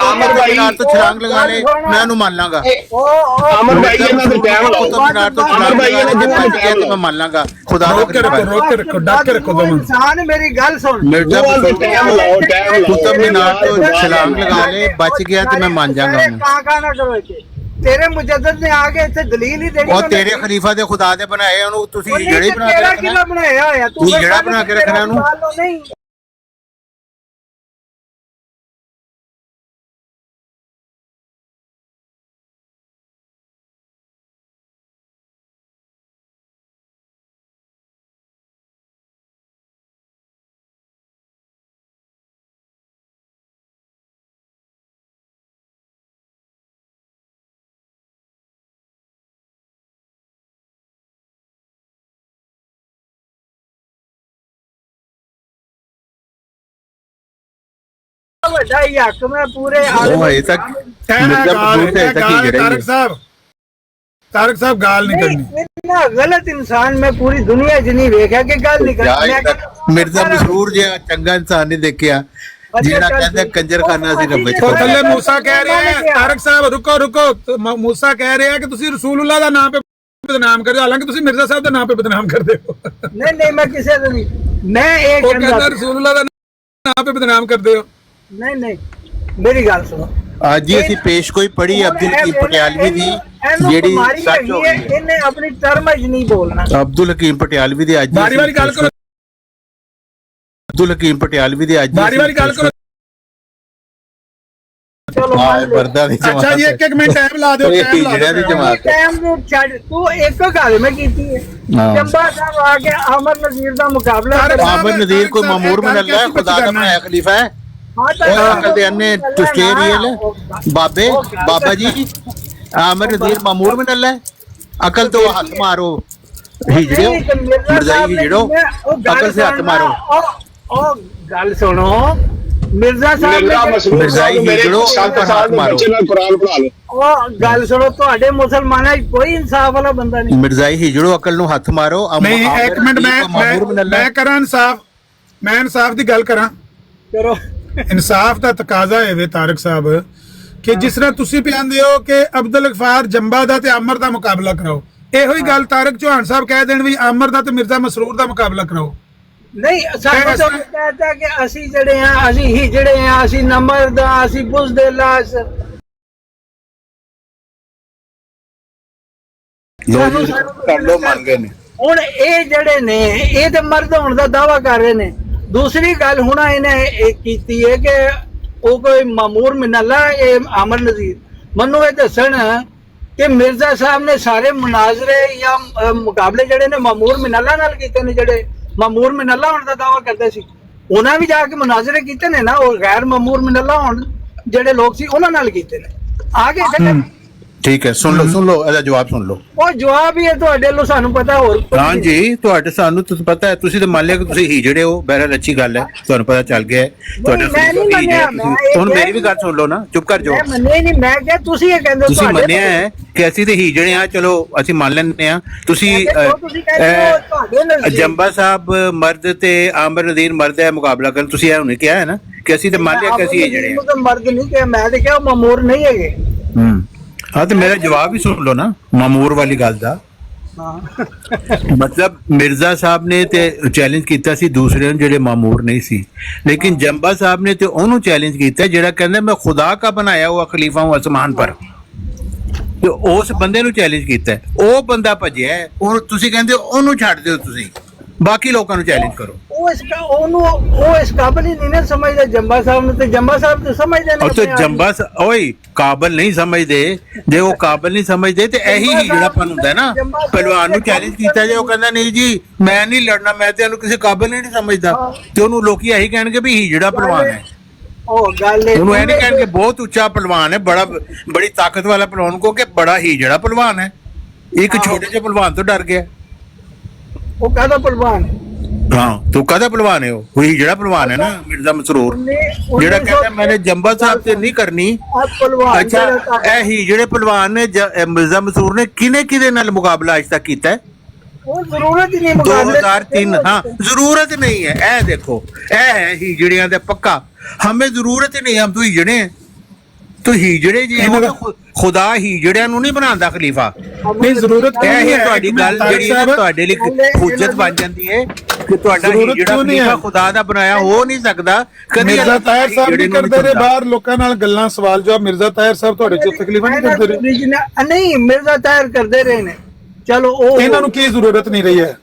ਆਮਰ ਭਾਈ ਤੋਂ ਛਲਾਂਗ ਲਗਾ ਲੈ, ਮੈਂ ਉਹਨੂੰ ਮੰਨ ਲਾਂਗਾ। ਆਮਰ ਭਾਈ ਇਹਨਾਂ ਦੇ ਟਾਈਮ ਲਾਓ, ਆਮਰ ਭਾਈ ਇਹਨਾਂ ਦੇ ਟਾਈਮ ਤੇ ਮੈਂ ਮੰਨ ਲਾਂਗਾ। ਖੁਦਾ ਦਾ ਰੋਕ ਕੇ ਰੱਖੋ, ਡੱਕ ਕੇ ਰੱਖੋ। ਇਨਸਾਨ ਮੇਰੀ ਗੱਲ ਸੁਣ, ਮਿਰਜ਼ਾ ਕੁਤਬ ਮੀਨਾਰ ਤੋਂ ਛਲਾਂਗ ਲਗਾ ਲੈ, ਬਚ ਗਿਆ ਤੇ ਮੈਂ ਮੰਨ ਜਾਗਾ ਉਹਨੂੰ। ਕਾਕਾ ਨਾ ਕਰੋ ਇੱਥੇ, ਤੇਰੇ ਮੁਜੱਦਦ ਨੇ ਆ ਕੇ ਇੱਥੇ ਦਲੀਲ ਹੀ ਦੇਣੀ। ਉਹ ਤੇਰੇ ਖਲੀਫਾ ਦੇ ਖੁਦਾ ਦੇ ਬਣਾਏ, ਉਹਨੂੰ ਤੁਸੀਂ ਜਿਹੜੇ ਬਣਾ ਕੇ ਰੱਖਣਾ, ਬਣਾਇਆ ਹੋਇਆ ਤੂੰ ਜਿਹੜਾ ਬਣਾ ਕੇ ਰੱਖਣਾ ਉਹਨੂੰ। ਨਹੀਂ ਵੱਡਾ ਹੀ ਹੱਕ ਮੈਂ ਪੂਰੇ ਉਹ ਹਜੇ ਤੱਕ ਤਾਰਕ ਸਾਹਿਬ ਗਾਲ ਨਹੀਂ ਕਰਨੀ। ਇतना गलत इंसान मैं पूरी दुनिया च नहीं देखा कि गल नहीं करनी। मिर्जा मसरूर जिहा चंगा इंसान नहीं देखिया ਜਿਹੜਾ ਕਹਿੰਦਾ ਕੰਜਰਖਾਨਾ ਸੀ ਰੱਬ ਤੋਂ ਥੱਲੇ ਮੂਸਾ ਕਹਿ ਰਿਹਾ ਹੈ, ਤਾਰਕ ਸਾਹਿਬ ਰੁਕੋ ਮੂਸਾ ਕਹਿ ਰਿਹਾ ਕਿ ਤੁਸੀਂ ਰਸੂਲullah ਦਾ ਨਾਮ पे ਬਦਨਾਮ ਕਰਦੇ ਹੋ, ਹਾਲਾਂਕਿ ਤੁਸੀਂ ਮਿਰਜ਼ਾ ਸਾਹਿਬ ਦਾ ਨਾਮ पे ਬਦਨਾਮ ਕਰਦੇ ਹੋ। नहीं मैं किसी से नहीं, मैं एक ਕਹਿੰਦਾ ਰਸੂਲullah ਦਾ ਨਾਮ पे ਬਦਨਾਮ ਕਰਦੇ ਹੋ। नहीं मेरी गल सुनो। ਅੱਜ ਹੀ ਅਸੀਂ ਪੇਸ਼ ਕੋਈ ਪੜ੍ਹੀ ਅਬਦੁਲ ਹਕੀਮ ਪਟਿਆਲਵੀ ਦੀ ਜਿਹੜੀ ਸੱਚ ਹੋ ਗਈ ਹੈ। ਇਹਨੇ ਆਪਣੀ ਟਰਮ ਵਿੱਚ ਨਹੀਂ ਬੋਲਣਾ। ਅਬਦੁਲ ਹਕੀਮ ਪਟਿਆਲਵੀ ਦੀ ਅੱਜ ਵਾਰੀ ਗੱਲ ਕਰੋ। ਅਬਦੁਲ ਹਕੀਮ ਪਟਿਆਲਵੀ ਦੀ ਅੱਜ ਵਾਰੀ ਗੱਲ ਕਰੋ। ਚਲੋ ਪਰਦਾ ਦੀ ਜਮਾਤ। ਅੱਛਾ ਜੀ, ਇੱਕ ਮਿੰਟ ਟਾਈਮ ਲਾ ਦਿਓ। ਟਾਈਮ ਦੀ ਜਮਾਤ ਟਾਈਮ ਨੂੰ ਛੱਡ, ਤੂੰ ਇੱਕ ਗੱਲ ਮੈਂ ਕੀਤੀ ਹੈ। ਜੰਬਾ ਸਾਹਿਬ ਆ ਕੇ ਆਮਰ ਨਜ਼ੀਰ ਦਾ ਮੁਕਾਬਲਾ ਆਮਰ ਨਜ਼ੀਰ ਕੋਈ ਮਾਮੂਰ ਮਿਨ ਅੱਲਾਹ ਖੁਦਾ ਦਾ ਬਣਾਇਆ ਖਲੀਫਾ ਹੈ। अकल दे अन्ने टुस्टे रियल बाबे बाबा जी आमर नज़ीर मामूर में डल है। अकल तो हाथ मारो हिजड़ो मिर्जाई हिजड़ो, अकल से हाथ मारो। ओ गल सुनो, मिर्जा साहब मिर्जाई हिजड़ो, हाथ मारो। कुरान पढ़ा लो। ओ गल सुनो, ਤੁਹਾਡੇ ਮੁਸਲਮਾਨਾਂ ਵਿੱਚ ਕੋਈ ਇਨਸਾਫ ਵਾਲਾ ਬੰਦਾ ਨਹੀਂ। मिर्जाई हिजड़ो, अकल ਨੂੰ ਹੱਥ ਮਾਰੋ। ਨਹੀਂ ਇੱਕ ਮਿੰਟ ਮੈਂ ਕਰਾਂ ਇਨਸਾਫ, ਮੈਂ ਇਨਸਾਫ ਦੀ ਗੱਲ ਕਰਾਂ। ਕਰੋ। ਇਨਸਾਫ ਦਾ ਤਕਾਜ਼ਾ ਹੈ ਵੇ ਤਾਰਕ ਸਾਹਿਬ ਕਿ ਜਿਸ ਤਰ੍ਹਾਂ ਤੁਸੀਂ ਕਹਿੰਦੇ ਹੋ ਕਿ ਅਬਦੁਲ ਗਫਾਰ ਜੰਬਾ ਦਾ ਤੇ ਆਮਰ ਦਾ ਮੁਕਾਬਲਾ ਕਰਾਓ, ਇਹੋ ਹੀ ਗੱਲ ਤਾਰਕ ਚੌਹਾਨ ਸਾਹਿਬ ਕਹਿ ਦੇਣ ਵੀ ਆਮਰ ਦਾ ਤੇ ਮਿਰਜ਼ਾ ਮਸਰੂਰ ਦਾ ਮੁਕਾਬਲਾ ਕਰਾਓ। ਨਹੀਂ ਸਾਨੂੰ ਤਾਂ ਕਹਿੰਦਾ ਕਿ ਅਸੀਂ ਜਿਹੜੇ ਆ, ਅਸੀਂ ਹੀ ਜਿਹੜੇ ਆ, ਅਸੀਂ ਨੰਬਰ ਦਾ, ਅਸੀਂ ਬੁਜ਼ਦਿਲਾ। ਕਰ ਲੋ ਮੰਨ ਗਏ ਨੇ। ਹੁਣ ਇਹ ਜਿਹੜੇ ਨੇ ਇਹ ਤੇ ਮਰਦ ਹੋਣ ਦਾ ਦਾਵਾ ਕਰ ਰਹੇ ਨੇ। दूसरी गल हुण इन्हें की है कि वो कोई मामूर मिनल्ला आमर नज़ीर मनु ये दसन कि मिर्जा साहब ने सारे मुनाजरे या मुकाबले जड़े ने मामूर मिनल्ला नाल कीते ने, जड़े मामूर मिनल्ला होने का दावा करते सी उन्हें भी जाके मुनाजरे कीते ने ना। और गैर मामूर मिनल्ला होने जड़े लोग सी उन्हां नाल कीते ने। आगे ठीक है, सुन लो ਇਹਦਾ ਜਵਾਬ ਸੁਣ ਲਓ। ਉਹ ਜਵਾਬ ਹੀ ਹੈ ਤੁਹਾਡੇ ਲੋ, ਸਾਨੂੰ ਪਤਾ ਹੋਰ। ਹਾਂ ਜੀ, ਤੁਹਾਡੇ ਸਾਨੂੰ ਤੁਸੀਂ ਪਤਾ ਹੈ, ਤੁਸੀਂ ਤਾਂ ਮੰਨ ਲਿਆ ਕਿ ਤੁਸੀਂ ਹੀ ਜਿਹੜੇ ਹੋ। ਬਹਿਰਹਾਲ ਅੱਛੀ ਗੱਲ ਹੈ, ਤੁਹਾਨੂੰ ਪਤਾ ਚੱਲ ਗਿਆ ਤੁਹਾਡੇ। ਹੁਣ ਮੇਰੀ ਵੀ ਗੱਲ ਸੁਣ ਲਓ ਨਾ, ਚੁੱਪ ਕਰ ਜਾਓ। ਨਹੀਂ ਮੈਂ ਕਿਹਾ ਤੁਸੀਂ ਇਹ ਕਹਿੰਦੇ ਹੋ, ਤੁਸੀਂ ਮੰਨਿਆ ਹੈ ਕਿ ਅਸੀਂ ਤੇ ਹੀ ਜਿਹੜੇ ਆ, ਚਲੋ ਅਸੀਂ ਮੰਨ ਲੈਂਦੇ ਆ। ਤੁਸੀਂ ਜੰਬਾ ਸਾਹਿਬ ਮਰਦ ਤੇ ਆਮਰ ਨਜ਼ੀਰ ਮਰਦ ਹੈ ਮੁਕਾਬਲਾ ਕਰਨ, ਤੁਸੀਂ ਇਹ ਹੁਣੇ ਕਿਹਾ ਹੈ ਨਾ ਕਿ ਅਸੀਂ ਤੇ ਮੰਨ ਲਿਆ ਕਿ ਅਸੀਂ ਹੀ ਜਿਹੜੇ ਆ। ਮਰਦ ਨਹੀਂ ਕਿਹਾ, ਮੈਂ ਤੇ ਕਿਹਾ ਮਾਮੂਰ ਨਹੀਂ ਹੈਗੇ। हाँ तो मेरा जवाब भी सुन लो ना मामूर वाली गल दा। मतलब मिर्जा साहब ने ते चैलेंज किया सी दूसरे जेडे मामूर नहीं सी, लेकिन जंबा साहब ने ते ओनू चैलेंज किया जेड़ा कहंदा मैं खुदा का बनाया हुआ खलीफा हूं आसमान पर। तो उस बंदे नु चैलेंज किया, ओ बंदा भजिया है, और तुसी कहंदे ओनू छड्ड दिओ तुसी ਬਾਕੀ ਲੋਕਾਂ ਨੂੰ ਚੈਲੰਜ ਕਰੋ। ਉਹ ਇਸ ਕਾਬਲ ਹੀ ਨਹੀਂ ਨਾ ਸਮਝਦੇ ਜੰਬਾ ਸਾਹਿਬ ਨੂੰ, ਤੇ ਜੰਬਾ ਸਾਹਿਬ ਤੇ ਸਮਝਦੇ ਨੇ ਉਹ ਤੇ ਜੰਬਾ ਓਏ ਕਾਬਲ ਨਹੀਂ ਸਮਝਦੇ। ਜੇ ਉਹ ਕਾਬਲ ਨਹੀਂ ਸਮਝਦੇ ਤੇ ਇਹੀ ਹੀਜੜਾਪਨ ਹੁੰਦਾ ਹੈ ਨਾ। ਪਹਿਲਵਾਨ ਨੂੰ ਚੈਲੰਜ ਕੀਤਾ ਜੇ ਉਹ ਕਹਿੰਦਾ ਨਹੀਂ ਜੀ ਮੈਂ ਨਹੀਂ ਲੜਨਾ, ਮੈਂ ਤੇ ਇਹਨੂੰ ਕਿਸੇ ਕਾਬਲ ਹੀ ਨਹੀਂ ਸਮਝਦਾ, ਤੇ ਉਹਨੂੰ ਲੋਕੀ ਇਹੀ ਕਹਿਣਗੇ ਵੀ ਹੀਜੜਾ ਪਹਿਲਵਾਨ ਹੈ। ਉਹ ਗੱਲ ਉਹਨੂੰ ਇਹ ਨਹੀਂ ਕਹਿਣਗੇ ਬਹੁਤ ਉੱਚਾ ਪਹਿਲਵਾਨ ਹੈ, ਬੜੀ ਤਾਕਤ ਵਾਲਾ ਪਹਿਲਵਾਨ ਕੋ ਕਿ ਬੜਾ ਹੀਜੜਾ ਪਹਿਲਵਾਨ ਹੈ। ਇੱਕ ਛੋਟੇ ਜਿਹੇ ਪਹਿਲਵਾਨ ਤੋਂ ਡਰ ਗਿਆ। ਉਹ ਕਾਹਦਾ ਪਹਿਲਵਾਨ? ਹਾਂ ਤੂੰ ਕਾਹਦਾ ਪਹਿਲਵਾਨ ਹੈ? ਉਹ ਹੀਜੜਾ ਪਹਿਲਵਾਨ ਹੈ ਨਾ ਮਿਰਜ਼ਾ ਮਸਰੂਰ, ਜਿਹੜਾ ਕਹਿੰਦਾ ਮੈਨੇ ਜੰਬਾ ਸਾਹਿਬ ਤੇ ਨਹੀਂ ਕਰਨੀ। ਅੱਛਾ ਇਹ ਹੀਜੜੇ ਪਹਿਲਵਾਨ ਨੇ ਮਿਰਜ਼ਾ ਮਸਰੂਰ ਨੇ ਕਿਹਦੇ ਨਾਲ ਮੁਕਾਬਲਾ ਅੱਜ ਤੱਕ ਕੀਤਾ ਹੈ? ਉਹ ਜ਼ਰੂਰਤ ਹੀ ਨਹੀਂ 2003। हाँ जरूरत नहीं है। ए देखो ए है हीजड़ियां दे पक्का, हमें जरूरत ही नहीं, हम तो हीजड़े हैं। तो हीजड़े जी खुदा हीजड़ियां ਨੂੰ ਨਹੀਂ ਬਣਾਉਂਦਾ ਖਲੀਫਾ। ਨਹੀਂ ਜ਼ਰੂਰਤ ਇਹ ਹੀ ਤੁਹਾਡੀ ਗੱਲ ਜਿਹੜੀ ਹੈ ਤੁਹਾਡੇ ਲਈ ਹੁਜਤ ਬਣ ਜਾਂਦੀ ਹੈ ਕਿ ਤੁਹਾਡਾ ਹੀਜੜਾ ਖਲੀਫਾ ਖੁਦਾ ਦਾ ਬਣਾਇਆ ਹੋ ਨਹੀਂ ਸਕਦਾ ਕਦੀ। ਮਿਰਜ਼ਾ ਤਾਹਿਰ ਸਾਹਿਬ ਵੀ ਕਰਦੇ ਰਹੇ ਬਾਹਰ ਲੋਕਾਂ ਨਾਲ ਗੱਲਾਂ ਸਵਾਲ ਜਵਾਬ। ਮਿਰਜ਼ਾ ਤਾਹਿਰ ਸਾਹਿਬ ਤੁਹਾਡੇ ਚ ਤਕਲੀਫਾਂ ਨਹੀਂ ਕਰਦੇ ਰਹੇ? ਨਹੀਂ ਮਿਰਜ਼ਾ ਤਾਹਿਰ ਕਰਦੇ ਰਹੇ ਨੇ। ਚਲੋ ਉਹ ਇਹਨਾਂ ਨੂੰ ਕੀ ਜ਼ਰੂਰਤ ਨਹੀਂ ਰਹੀ ਹੈ?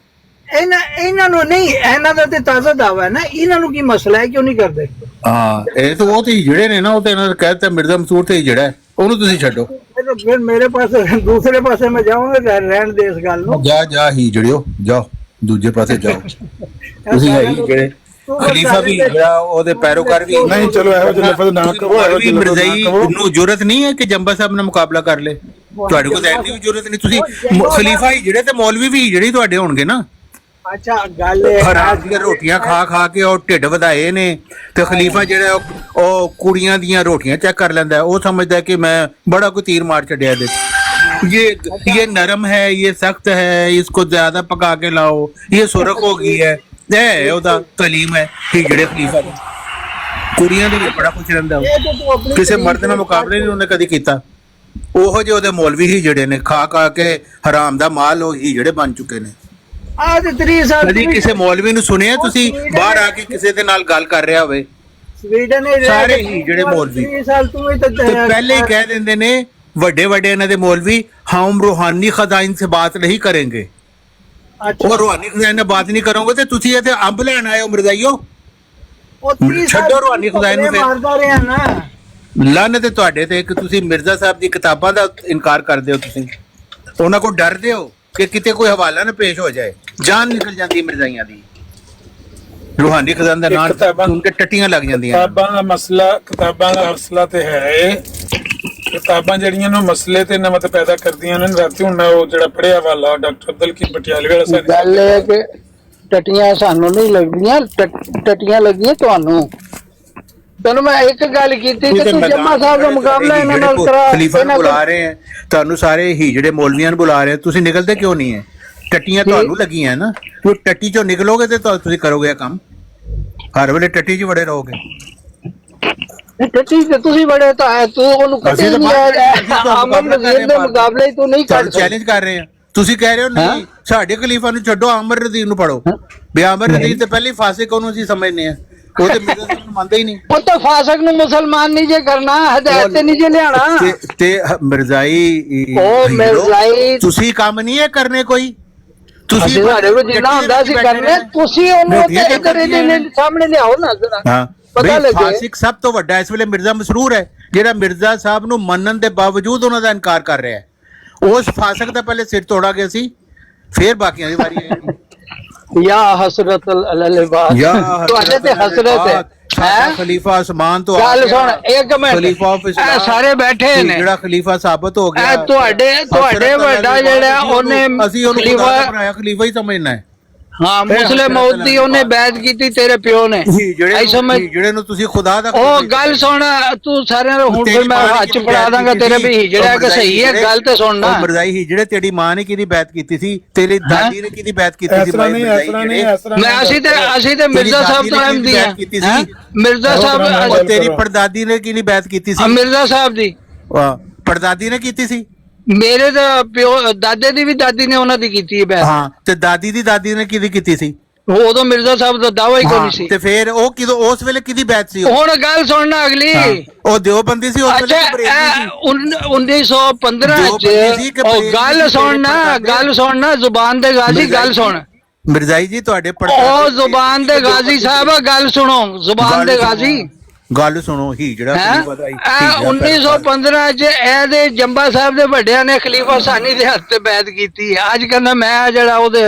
ਇਹਨਾਂ ਨੂੰ ਨਹੀਂ, ਇਹਨਾਂ ਦਾ ਤੇ ਤਾਜ਼ਾ ਦਾਵਾ ਹੈ ਨਾ, ਇਹਨਾਂ ਨੂੰ ਕੀ ਮਸਲਾ ਹੈ, ਕਿਉਂ ਨਹੀਂ ਕਰਦੇ? ਹਾਂ ਇਹ ਤਾਂ ਉਹ ਤੇ ਜਿਹੜੇ ਨੇ ਨਾ, ਉਹ ਤੇ ਇਹਨਾਂ ਨੇ ਕਹਿ ਦਿੱਤਾ ਮਿਰਜ਼ਾ ਮਸੂਰ ਤੇ ਜਿਹੜਾ ਹੈ ਉਹਨੂੰ ਤੁਸੀਂ ਛੱਡੋ। ਫਿਰ ਮੇਰੇ ਪਾਸੇ ਦੂਸਰੇ ਪਾਸੇ ਮੈਂ ਜਾਵਾਂਗਾ ਰਹਿਣ ਦੇ ਇਸ ਗੱਲ ਨੂੰ। ਜਾ ਹੀ ਜੜਿਓ ਜਾਓ ਦੂਜੇ ਪਾਸੇ ਜਾਓ। ਤੁਸੀਂ ਹੈ ਹੀ ਜਿਹੜੇ ਖਲੀਫਾ ਵੀ ਜਿਹੜਾ ਉਹਦੇ ਪੈਰੋਕਾਰ ਵੀ ਨਹੀਂ। ਚਲੋ ਇਹੋ ਜਿਹੇ ਲਫ਼ਜ਼ ਨਾ ਕਹੋ। ਇਹੋ ਜਿਹੇ ਮਿਰਜ਼ਾਈ ਨੂੰ ਜ਼ਰੂਰਤ ਨਹੀਂ ਹੈ ਕਿ ਜੰਬਾ ਸਾਹਿਬ ਨਾਲ ਮੁਕਾਬਲਾ ਕਰ ਲੇ। ਤੁਹਾਡੇ ਕੋਲ ਤਾਂ ਇੰਨੀ ਵੀ ਜ਼ਰੂਰਤ ਨਹੀਂ। ਤੁਸੀਂ ਖਲੀਫਾ ਹੀ ਜਿਹੜੇ ਤੇ ਮੌਲਵੀ ਵੀ ਜਿਹੜੇ ਤੁਹਾਡੇ ਹੋਣਗੇ ਨਾ। ਅੱਛਾ ਗੱਲ ਹਰਾਮ ਦੀਆਂ ਰੋਟੀਆਂ ਖਾ ਕੇ ਉਹ ਢਿੱਡ ਵਧਾਏ ਨੇ, ਤੇ ਖਲੀਫਾ ਜਿਹੜਾ ਉਹ ਕੁੜੀਆਂ ਦੀਆਂ ਰੋਟੀਆਂ ਚੈੱਕ ਕਰ ਲੈਂਦਾ। ਉਹ ਸਮਝਦਾ ਕਿ ਮੈਂ ਬੜਾ ਕੋਈ ਤੀਰ ਮਾਰ ਛੱਡਿਆ ਇਹਦੇ। ये नरम है, ये सख्त है, इसको ज्यादा पका के लाओ, ये सुरख हो गई है। ਉਹਦਾ ਤਾਲੀਮ ਹੈ ਹੀਜੜੇ ਖਲੀਫਾ ਦਾ। ਕੁੜੀਆਂ ਦੇ ਵਿੱਚ ਬੜਾ ਕੁਝ ਰਹਿੰਦਾ, ਕਿਸੇ ਮਰਦ ਨਾਲ ਮੁਕਾਬਲੇ ਨਹੀਂ ਉਹਨੇ ਕਦੀ ਕੀਤਾ। ਉਹੋ ਜਿਹੇ ਉਹਦੇ ਮੌਲਵੀ ਹੀਜੜੇ ਨੇ, ਖਾ ਕੇ ਹਰਾਮ ਦਾ ਮਾਲ ਉਹ ਹੀਜੜੇ ਬਣ ਚੁੱਕੇ ਨੇ। ਕਦੀ ਕਿਸੇ ਮੌਲਵੀ ਨੂੰ ਸੁਣਿਆ ਤੁਸੀਂ ਬਾਹਰ ਆ ਕੇ ਕਿਸੇ ਦੇ ਨਾਲ ਗੱਲ ਕਰ ਰਿਹਾ ਹੋਵੇ? ਸਾਰੇ ਹੀਜੜੇ ਮੌਲਵੀ ਪਹਿਲੇ ਹੀ ਕਹਿ ਦਿੰਦੇ ਨੇ ਵੱਡੇ ਇਹਨਾਂ ਦੇ ਮੌਲਵੀ, ਹਮ रूहानी खजाइन से बात नहीं करेंगे। ਉਹ ਰੂਹਾਨੀ ਖਜ਼ਾਨੇ ਨਾਲ ਬਾਤ ਨਹੀਂ ਕਰੋਗੇ ਤੇ ਤੁਸੀਂ ਇੱਥੇ ਅੰਬ ਲੈਣ ਆਏ ਹੋ ਮਿਰਜ਼ਾਈਓ। ਛੱਡੋ ਰੂਹਾਨੀ ਖਜ਼ਾਨੇ ਨੂੰ। ਫਿਰ ਲਾਨਤ ਹੈ ਤੁਹਾਡੇ ਤੇ ਕਿ ਤੁਸੀਂ ਮਿਰਜ਼ਾ ਸਾਹਿਬ ਦੀ ਕਿਤਾਬਾਂ ਦਾ ਇਨਕਾਰ ਕਰਦੇ ਹੋ। ਤੁਸੀਂ ਉਹਨਾਂ ਕੋਲ ਡਰਦੇ ਹੋ ਕਿ ਕਿਤੇ ਕੋਈ ਹਵਾਲਾ ਨਾ ਪੇਸ਼ ਹੋ ਜਾਏ, ਜਾਨ ਨਿਕਲ ਜਾਂਦੀ ਹੈ ਮਿਰਜ਼ਾਈਆਂ ਦੀ। ਰੂਹਾਨੀ ਖਜ਼ਾਨੇ ਦਾ ਨਾਮ ਸੁਣ ਕੇ ਟੱਟੀਆਂ ਲੱਗ ਜਾਂਦੀਆਂ। ਕਿਤਾਬਾਂ ਦਾ ਮਸਲਾ, ਕਿਤਾਬਾਂ ਦਾ ਮਸਲਾ ਤੇ ਹੈ। ਕਿਤਾਬਾਂ ਜਿਹੜੀਆਂ ਨੂੰ ਮਸਲੇ ਤੇ ਨਮਤ ਪੈਦਾ ਕਰਦੀਆਂ ਨੇ। ਰਾਤੀ ਹੁਣ ਉਹ ਜਿਹੜਾ ਪੜਿਆ ਵਾਲਾ ਡਾਕਟਰ ਅਬਦੁਲ ਕੀ ਪਟਿਆਲੇ ਵਾਲਾ ਸਾਹਿਬ, ਗੱਲ ਇਹ ਹੈ ਕਿ ਟੱਟੀਆਂ ਸਾਨੂੰ ਨਹੀਂ ਲੱਗਦੀਆਂ, ਟੱਟੀਆਂ ਲੱਗੀਆਂ ਤੁਹਾਨੂੰ। ਤੈਨੂੰ ਮੈਂ ਇੱਕ ਗੱਲ ਕੀਤੀ ਕਿ ਤੂੰ ਜੰਮਾ ਸਾਹਿਬ ਦਾ ਮੁਕਾਬਲਾ ਇਹਨਾਂ ਨਾਲ ਕਰਾ। ਖਲੀਫਾ ਨੂੰ ਬੁਲਾ ਰਹੇ ਹੈ, ਤੁਹਾਨੂੰ ਸਾਰੇ ਹੀਜੜੇ ਮੌਲਵੀਆਂ ਨੂੰ ਬੁਲਾ ਰਹੇ, ਤੁਸੀਂ ਨਿਕਲਦੇ ਕਿਉਂ ਨਹੀਂ ਹੈ? ਟੱਟੀਆਂ ਤੁਹਾਨੂੰ ਲੱਗੀਆਂ ਨਾ, ਤੂੰ ਟੱਟੀ ਚੋਂ ਨਿਕਲੋਗੇ ਤੇ ਤੁਸੀਂ ਕਰੋਗੇ ਕੰਮ। ਹਰ ਵੇਲੇ ਟੱਟੀ 'ਚ ਵੜੇ ਰਹੋਗੇ। ਟੱਟੀ ਤੇ ਤੁਸੀਂ ਬੜੇ ਤਾਂ ਹੈ, ਤੂੰ ਉਹਨੂੰ ਕਦੇ ਨਹੀਂ ਆਮਨ ਨਜ਼ੀਰ ਦੇ ਮੁਕਾਬਲੇ ਤੂੰ ਨਹੀਂ ਕਰ ਚੈਲੰਜ ਕਰ ਰਹੇ ਆ। ਤੁਸੀਂ ਕਹਿ ਰਹੇ ਹੋ ਨਹੀਂ ਸਾਡੇ ਖਲੀਫਾ ਨੂੰ ਛੱਡੋ, ਆਮਰ ਨਜ਼ੀਰ ਨੂੰ ਪੜੋ। ਵੀ ਆਮਰ ਨਜ਼ੀਰ ਤੇ ਪਹਿਲੇ ਫਾਸਿਕ ਉਹਨੂੰ ਅਸੀਂ ਸਮਝਨੇ ਆ, ਉਹ ਤੇ ਮਿਰਜ਼ਾ ਸਾਹਿਬ ਨੂੰ ਮੰਨਦੇ ਹੀ ਨਹੀਂ। ਉਹ ਤਾਂ ਫਾਸਿਕ ਨੂੰ ਮੁਸਲਮਾਨ ਨਹੀਂ ਜੇ ਕਰਨਾ, ਹਦਾਇਤ ਤੇ ਨਹੀਂ ਜੇ ਲਿਆਣਾ। ਤੇ ਮਿਰਜ਼ਾਈ ਤੁਸੀਂ ਕੰਮ ਨਹੀਂ ਹੈ ਕਰਨੇ ਕੋਈ। ਤੁਸੀਂ ਸਾਡੇ ਕੋਲ ਜਿੰਨਾ ਹੁੰਦਾ ਸੀ ਕਰਨੇ, ਤੁਸੀਂ ਉਹਨੂੰ ਤੇ ਸਾਹਮਣੇ ਲਿਆਓ ਨਾ ਜ਼ਰਾ। ਹਾਂ ਫਾਸਿਕ ਸਭ ਤੋਂ ਵੱਡਾ ਇਸ ਵੇਲੇ ਮਿਰਜ਼ਾ ਮਸਰੂਰ ਹੈ, ਜਿਹੜਾ ਮਿਰਜ਼ਾ ਸਾਹਿਬ ਨੂੰ ਮੰਨਣ ਦੇ ਬਾਵਜੂਦ ਉਹਨਾਂ ਦਾ ਇਨਕਾਰ ਕਰ ਰਿਹਾ ਹੈ। ਉਸ ਫਾਸਿਕ ਦਾ ਪਹਿਲੇ ਸਿਰ ਤੋੜਾਂਗੇ ਅਸੀਂ, ਫਿਰ ਬਾਕੀਆਂ ਦੀ ਵਾਰੀ ਆਏਗੀ। ਯਾ ਹਸਰਤ ਅਲ-ਲਿਬਾਸ, ਤੁਹਾਡੇ ਤੇ ਹਸਰਤ ਹੈ। ਖਲੀਫਾ ਅਸਮਾਨ ਤੋਂ ਗੱਲ ਸੁਣ ਇੱਕ ਮਿੰਟ, ਖਲੀਫਾ ਸਾਰੇ ਬੈਠੇ ਨੇ, ਜਿਹੜਾ ਖਲੀਫਾ ਸਾਬਤ ਹੋ ਗਿਆ। ਤੁਹਾਡੇ ਵੱਡਾ ਜਿਹੜਾ ਉਹਨੇ ਅਸੀਂ ਉਹਨੂੰ ਖਲੀਫਾ ਬਣਾਇਆ, ਖਲੀਫਾ ਹੀ ਸਮਝਣਾ ਹੈ। ਹਾਂ ਮੁਸਲਿਮ ਮੌਤ ਦੀ ਉਹਨੇ ਬੈਤ ਕੀਤੀ ਤੇਰੇ ਪਿਓ ਨੇ। ਜਿਹੜੇ ਨੂੰ ਤੁਸੀਂ ਖੁਦਾ ਦਾ ਉਹ ਗੱਲ ਸੁਣ, ਤੂੰ ਸਾਰਿਆਂ ਨੂੰ ਹੁਣ ਫਿਰ ਮੈਂ ਹੱਥ ਫੜਾ ਦਾਂਗਾ ਤੇਰੇ ਵੀ ਹੀਜੜਾ ਕਿ ਸਹੀ ਹੈ, ਗੱਲ ਤੇ ਸੁਣਨਾ। ਮਿਰਜ਼ਾਈ ਹੀਜੜੇ ਤੇਰੀ ਮਾਂ ਨੇ ਕਿਹਦੀ ਬੈਤ ਕੀਤੀ ਸੀ? ਤੇਰੀ ਦਾਦੀ ਨੇ ਕਿਹਦੀ ਬੈਤ ਕੀਤੀ ਸੀ? ਮੈਂ ਅਸੀਂ ਤੇ ਮਿਰਜ਼ਾ ਸਾਹਿਬ ਤੋਂ ਅਹਿਮਦੀ ਹਾਂ। ਮਿਰਜ਼ਾ ਸਾਹਿਬ ਤੇਰੀ ਪੜਦਾਦੀ ਨੇ ਕਿਹਦੀ ਬੈਤ ਕੀਤੀ ਸੀ? ਮਿਰਜ਼ਾ ਸਾਹਿਬ ਦੀ ਪੜਦਾਦੀ ਨੇ ਕੀਤੀ ਸੀ। ਮੇਰੇ ਤਾਂ ਪਿਓ ਦਾਦੇ ਦੀ ਵੀ ਦਾਦੀ ਨੇ ਉਹਨਾਂ ਦੀ ਕੀਤੀ ਹੈ ਬੈਤ। ਹਾਂ ਤੇ ਦਾਦੀ ਦੀ ਦਾਦੀ ਨੇ ਕਿਹਦੀ ਕੀਤੀ ਸੀ? ਉਦੋਂ ਮਿਰਜ਼ਾ ਸਾਹਿਬ ਦਾ ਦਾਵਾ ਹੀ ਕੋਈ ਨਹੀਂ ਸੀ। ਤੇ ਫਿਰ ਉਹ ਕਿਦੋਂ ਉਸ ਵੇਲੇ ਕਿਹਦੀ ਬੈਤ ਸੀ? ਹੁਣ ਗੱਲ ਸੁਣਨਾ ਅਗਲੀ, ਉਹ ਦਿਓਬੰਦੀ ਸੀ ਉਸ ਵੇਲੇ। 1915 ਚ ਗੱਲ ਸੁਣਨਾ ਜ਼ੁਬਾਨ ਦੇ ਗਾਜ਼ੀ, ਗੱਲ ਸੁਣ। ਮਿਰਜ਼ਾਈ ਜੀ ਤੁਹਾਡੇ ਉਹ ਜ਼ੁਬਾਨ ਦੇ ਗਾਜ਼ੀ ਸਾਹਿਬ ਗੱਲ ਸੁਣੋ, ਜ਼ੁਬਾਨ ਦੇ ਗਾਜ਼ੀ ਗੱਲ ਸੁਣੋ। ਹੀਜੜਾ ਹੈ ਖਲੀਫਾ ਦਾ ਹੀਜੜਾ 1915 ਚ ਇਹਦੇ ਜੰਬਾ ਸਾਹਿਬ ਦੇ ਵੱਡਿਆਂ ਨੇ ਖਲੀਫਾ ਸਾਨੀ ਦੇ ਹੱਥ ਤੇ ਬੈਤ ਕੀਤੀ। ਅੱਜ ਕਹਿੰਦਾ ਮੈਂ ਜਿਹੜਾ ਉਹਦੇ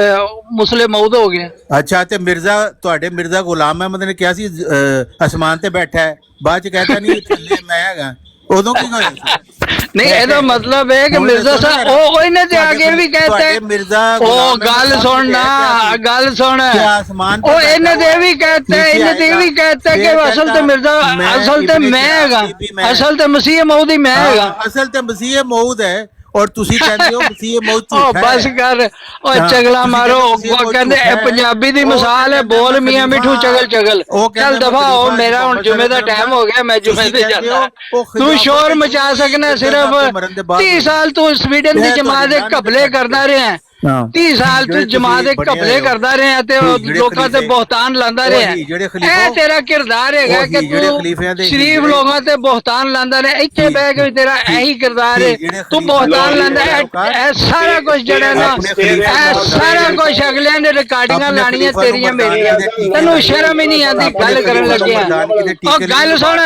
ਮੁਸਲਿਮ ਮੌਦ ਹੋ ਗਿਆ। ਅੱਛਾ, ਤੇ ਮਿਰਜ਼ਾ ਤੁਹਾਡੇ ਮਿਰਜ਼ਾ ਗੁਲਾਮ ਅਹਿਮਦ ਨੇ ਕਿਹਾ ਸੀ ਅਸਮਾਨ ਤੇ ਬੈਠਾ ਹੈ, ਬਾਅਦ ਚ ਕਹਿੰਦਾ ਨਹੀਂ ਥੱਲੇ ਮੈਂ ਹੈਗਾ, ਉਦੋਂ ਕੀ ਹੋਇਆ ਸੀ? ਨਹੀਂ, ਇਹਦਾ ਮਤਲਬ ਹੈ ਕਿ ਮਿਰਜ਼ਾ ਸਾਹਿਬ ਉਹ ਇਹਨੇ ਤੇ ਆਗੇ ਵੀ कहते ਮਿਰਜ਼ਾ ਉਹ ਗੱਲ ਸੁਣ ਨਾ, ਗੱਲ ਸੁਣ, ਉਹ ਇਹਨੇ ਤੇ ਵੀ कहते, ਇਹਨੇ ਤੇ ਵੀ कहते कि ਅਸਲ ਤੇ ਮਿਰਜ਼ਾ ਅਸਲ ਤੇ ਮੈਂ ਹੈਗਾ, ਅਸਲ ਤੇ ਮਸੀਹ ਮਊਦ ਹੀ ਮੈਂ ਹੈਗਾ। ਅਸਲ ਤੇ ਮਸੀਹ ਮਊਦ ਹੈ ਔਰ ਤੁਸੀਂ ਕਹਿੰਦੇ ਹੋ ਮਸੀਹ ਮਊਦ ਝੂਠਾ ਹੈ। ਬਸ ਕਰ, ਉਹ ਚਗਲਾ ਮਾਰੋ। ਉਹ ਕਹਿੰਦੇ ਇਹ ਪੰਜਾਬੀ ਦੀ ਮਿਸਾਲ ਹੈ, ਬੋਲ ਮੀਆਂ ਮਿੱਠੂ ਚਗਲ ਚਗਲ। ਚੱਲ ਦਫਾ ਹੋ, ਮੇਰਾ ਹੁਣ ਜੁਮੇ ਦਾ ਟਾਈਮ ਹੋ ਗਿਆ, ਮੈਂ ਜੁਮੇ ਤੇ ਜਾਂਦਾ। ਤੂੰ ਸ਼ੋਰ ਮਚਾ ਸਕਣਾ ਸਿਰਫ 30 ਸਾਲ ਤੂੰ ਸਵੀਡਨ ਦੀ ਜਮਾਤ ਦੇ ਘਪਲੇ ਕਰਦਾ ਰਿਹਾ, 30 ਸਾਲ ਤੂੰ ਜਮਾਤ ਦੇ ਘਪਲੇ ਕਰਦਾ ਰਿਹਾ ਤੇ ਲੋਕਾਂ ਤੇ ਬਹੁਤਾਨ ਲਾਂਦਾ ਰਿਹਾ। ਇਹ ਤੇਰਾ ਕਿਰਦਾਰ ਹੈਗਾ ਕਿ ਤੂੰ ਸ਼ਰੀਫ ਲੋਕਾਂ ਤੇ ਬਹੁਤਾਨ ਲਾਂਦਾ ਰਿਹਾ। ਇੱਥੇ ਬਹਿ ਕੇ ਤੇਰਾ ਇਹੀ ਕਿਰਦਾਰ ਹੈ, ਤੂੰ ਬਹੁਤਾਨ ਲਾਂਦਾ। ਇਹ ਸਾਰਾ ਕੁਝ ਜਿਹੜਾ ਨਾ, ਇਹ ਸਾਰਾ ਕੁਝ ਅਗਲਿਆਂ ਨੇ ਰਿਕਾਰਡਿੰਗਾਂ ਲਾਣੀਆਂ ਤੇਰੀਆਂ ਮੇਰੀਆਂ। ਤੈਨੂੰ ਸ਼ਰਮ ਹੀ ਨਹੀਂ ਆਉਂਦੀ ਗੱਲ ਕਰਨ ਲੱਗਿਆ। ਉਹ ਗੱਲ ਸੁਣ,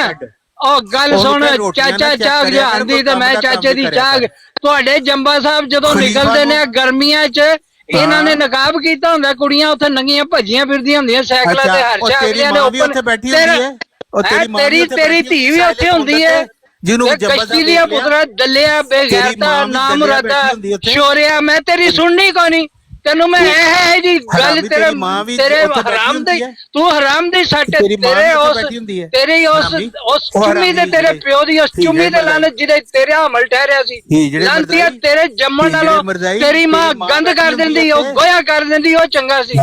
ਉਹ ਗੱਲ ਸੁਣ, ਚਾਚਾ ਚਾਗ ਜਾਂਦੀ ਤੇ ਮੈਂ ਚਾਚੇ ਦੀ ਚਾਗ। ਤੁਹਾਡੇ ਜੰਬਾ ਸਾਹਿਬ ਜਦੋਂ ਨਿਕਲਦੇ ਨੇ ਗਰਮੀਆਂ 'ਚ, ਇਹਨਾਂ ਨੇ ਨਕਾਬ ਕੀਤਾ ਹੁੰਦਾ, ਕੁੜੀਆਂ ਉੱਥੇ ਨੰਗੀਆਂ ਭੱਜੀਆਂ ਫਿਰਦੀਆਂ ਹੁੰਦੀਆਂ ਸਾਈਕਲਾਂ ਤੇ, ਹਰ ਸ਼ਾਗਲੀਆਂ ਦੇ ਉੱਪਰ। ਤੇਰੀ ਧੀ ਵੀ ਉੱਥੇ ਹੁੰਦੀ ਹੈ, ਜਿਹਨੂੰ ਕਸ਼ਤੀ ਲਿਆ ਪੁੱਤਰਾ ਦੱਲਿਆ ਬੇਗੈਰਤਾ ਨਾਮੁਰਾਦਾ ਸ਼ੋਰਿਆ। ਮੈਂ ਤੇਰੀ ਸੁਣਨੀ ਕੋਨੀ, ਤੈਨੂੰ ਮੈਂ ਇਹ ਹੈ ਜੀ ਗੱਲ ਤੇਰੇ ਹਰਾਮ ਦੇ, ਤੂੰ ਹਰਾਮ ਦੀ ਸੱਟ ਤੇਰੇ ਉਸ ਤੇਰੀ ਉਸ ਚੁੰਮੀ ਦੇ, ਤੇਰੇ ਪਿਓ ਦੀ ਉਸ ਚੁੰਮੀ ਦੇ ਲਾਨਤ ਜਿਹਦੇ ਤੇਰੇ ਹਮਲ ਠਹਿਰਿਆ ਸੀ। ਲਾਂਤੀਆ ਤੇਰੇ ਜੰਮਣ ਨਾਲੋਂ ਤੇਰੀ ਮਾਂ ਗੰਦ ਕਰ ਦਿੰਦੀ, ਉਹ ਗੋਇਆ ਕਰ ਦਿੰਦੀ, ਉਹ ਚੰਗਾ ਸੀ।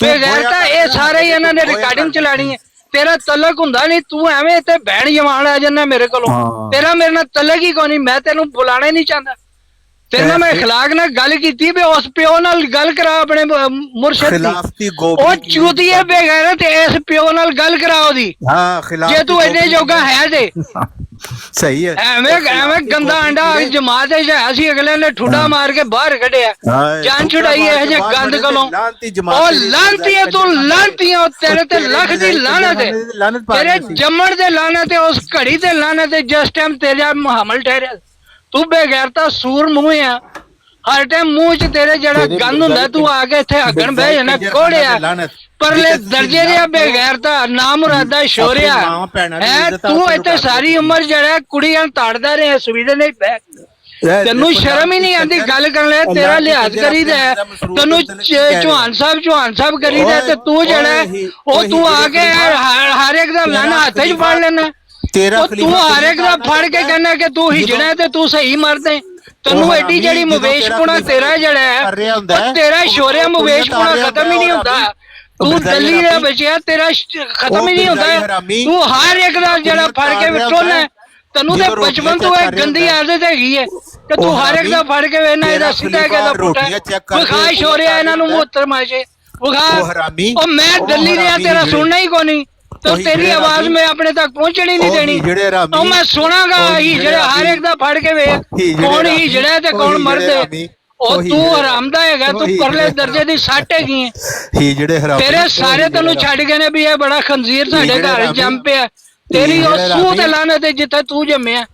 ਬੇਗੈਰਤਾ ਇਹ ਸਾਰੇ ਹੀ ਇਹਨਾਂ ਨੇ ਰਿਕਾਰਡਿੰਗ ਚਲਾਣੀ ਹੈ। ਤੇਰਾ ਤਲਕ ਹੁੰਦਾ ਨਹੀਂ, ਤੂੰ ਐਵੇਂ ਇੱਥੇ ਬਹਿਣ ਜਮਾਨ ਆ ਜਾਂਦਾ ਮੇਰੇ ਕੋਲੋਂ। ਤੇਰਾ ਮੇਰੇ ਨਾਲ ਤਲਕ ਹੀ ਕੋਈ ਨਹੀਂ, ਮੈਂ ਤੈਨੂੰ ਬੁਲਾਣਾ ਹੀ ਨਹੀਂ ਚਾਹੁੰਦਾ। ਤੇ ਨਾ ਮੈਂ ਅਖਲਾਕ ਨਾਲ ਗੱਲ ਕੀਤੀ ਵੀ ਉਸ ਪਿਓ ਨਾਲ ਗੱਲ ਕਰਾ ਆਪਣੇ ਮੁਰਸ਼ਿਦ ਦੀ। ਉਹ ਚੂਤੀਏ ਬੇਗੈਰਤ ਇਸ ਪਿਓ ਨਾਲ ਗੱਲ ਕਰਾ ਉਹਦੀ, ਜੇ ਤੂੰ ਇੰਨੇ ਜੋਗਾ ਹੈ ਤੇ। ਸਹੀ ਹੈ। ਐਵੇਂ ਗੰਦਾ ਅੰਡਾ ਜਮਾਤ ਅਸੀਂ ਅਗਲੇ ਨੇ ਠੁੱਡਾ ਮਾਰ ਕੇ ਬਾਹਰ ਕੱਢਿਆ, ਜਾਨ ਛੁਡਾਈ ਇਹ ਜੇ ਗੰਦ ਕੋਲੋਂ। ਉਹ ਲਾਂਤੀ ਹੈ ਤੂੰ, ਲਾਂਤੀ ਹੈ ਤੇਰੇ ਤੇ ਲੱਖ ਦੀ ਲਾਨਤ ਹੈ, ਤੇਰੇ ਜੰਮਣ ਦੇ ਲਾਨਤ ਹੈ, ਉਸ ਘੜੀ ਤੇ ਲਾਨਤ ਹੈ ਜਿਸ ਟਾਈਮ ਤੇਰਾ ਹਮਲ ਠਹਿਰਿਆ। ਤੂੰ ਬੇਗੈਰਤਾ ਸੂਰ ਮੂੰਹ ਆ, ਹਰ ਟਾਈਮ ਮੂੰਹ 'ਚ ਤੇਰੇ ਜਿਹੜਾ ਗੰਦ ਹੁੰਦਾ, ਤੂੰ ਆ ਕੇ ਇੱਥੇ ਹੱਗਣ ਬਹਿ ਜਾਣਾ ਕੋੜਿਆ। ਪਰਲੇ ਦਰਜੇ ਦੀਆਂ ਬੇਗੈਰਤਾ ਨਾਮੁਰਾਦਾ ਸ਼ੋਰਿਆ ਹੈ ਤੂੰ। ਇੱਥੇ ਸਾਰੀ ਉਮਰ ਜਿਹੜਾ ਕੁੜੀਆਂ ਤਾੜਦਾ ਰਿਹਾ ਸਵੀਡਨ ਦੇ ਬਹਿ, ਤੈਨੂੰ ਸ਼ਰਮ ਹੀ ਨਹੀਂ ਆਉਂਦੀ ਗੱਲ ਕਰਨ ਲਈ। ਤੇਰਾ ਲਿਹਾਜ਼ ਕਰੀਦਾ, ਤੈਨੂੰ ਚੌਹਾਨ ਸਾਹਿਬ ਕਰੀਦਾ, ਤੇ ਤੂੰ ਜਿਹੜਾ ਉਹ ਤੂੰ ਆ ਕੇ ਹਰ ਇੱਕ ਦਾ ਲਾਣਾ ਹੱਥ 'ਚ ਫੜ ਲੈਣਾ। ਤੂੰ ਹਰ ਇੱਕ ਦਾ ਫੜ ਕੇ ਕਹਿੰਦਾ ਕਿ ਤੂੰ ਹਿਜਣਾ ਤੇ ਤੂੰ ਸਹੀ ਮਰਦੇ। ਤੈਨੂੰ ਐਡੀ ਜਿਹੜੀ ਮਵੇਸ਼ਪੁਣਾ ਤੇਰਾ ਜਿਹੜਾ ਹੈ, ਤੇਰਾ ਸ਼ੋਰਿਆ ਮਵੇਸ਼ਪੁਣਾ ਖਤਮ ਹੀ ਨਹੀਂ ਹੁੰਦਾ। ਤੂੰ ਦਿੱਲੀ ਦਾ ਬਚਿਆ, ਤੇਰਾ ਖਤਮ ਹੀ ਨਹੀਂ ਹੁੰਦਾ। ਤੂੰ ਹਰ ਇੱਕ ਦਾ ਜਿਹੜਾ ਫੜ ਕੇ ਵਿਟੋਣਾ, ਤੈਨੂੰ ਤੇ ਬਚਪਨ ਤੋਂ ਇਹ ਗੰਦੀ ਆਦਤ ਹੈਗੀ ਹੈ ਕਿ ਤੂੰ ਹਰ ਇੱਕ ਦਾ ਫੜ ਕੇ ਵੇਖਣਾ ਇਹਦਾ ਸਿੱਧਾ ਕਿਹਦਾ ਪੁੱਟਾ। ਵਿਖਾ ਸ਼ੋਰਿਆ ਇਹਨਾਂ ਨੂੰ ਮੂਤਰ ਮਾਸ਼ੇ ਵਿਖਾ। ਉਹ ਮੈਂ ਦਿੱਲੀ ਰਿਹਾ, ਤੇਰਾ ਸੁਣਨਾ ਹੀ ਕੋਈ ਨਹੀਂ, तो तेरी आवाज में अपने तक पहुंचनी नहीं देनी। तो मैं सुनागा हीजड़े हर एक दा फड़ के वे कौन हीजड़ा ते कौन मर्द है। ਉਹ ਤੂੰ ਹਰਾਮਦਾ ਹੈਗਾ, ਤੂੰ ਪਰਲੇ ਦਰਜੇ ਦੀ ਸੱਟ ਹੈਗੀ ਹੀਜੜੇ ਹਰਾਮ। ਤੇਰੇ ਸਾਰੇ ਤੈਨੂੰ ਛੱਡ ਗਏ ਨੇ ਵੀ ਇਹ ਬੜਾ ਖੰਜ਼ੀਰ ਸਾਡੇ ਘਰ ਜੰਮ ਪਿਆ। ਤੇਰੀ ਉਹ ਸੂਹ ਤੇ ਲਾਨਤ ਹੈ ਜਿੱਥੇ ਤੂੰ ਜੰਮਿਆ।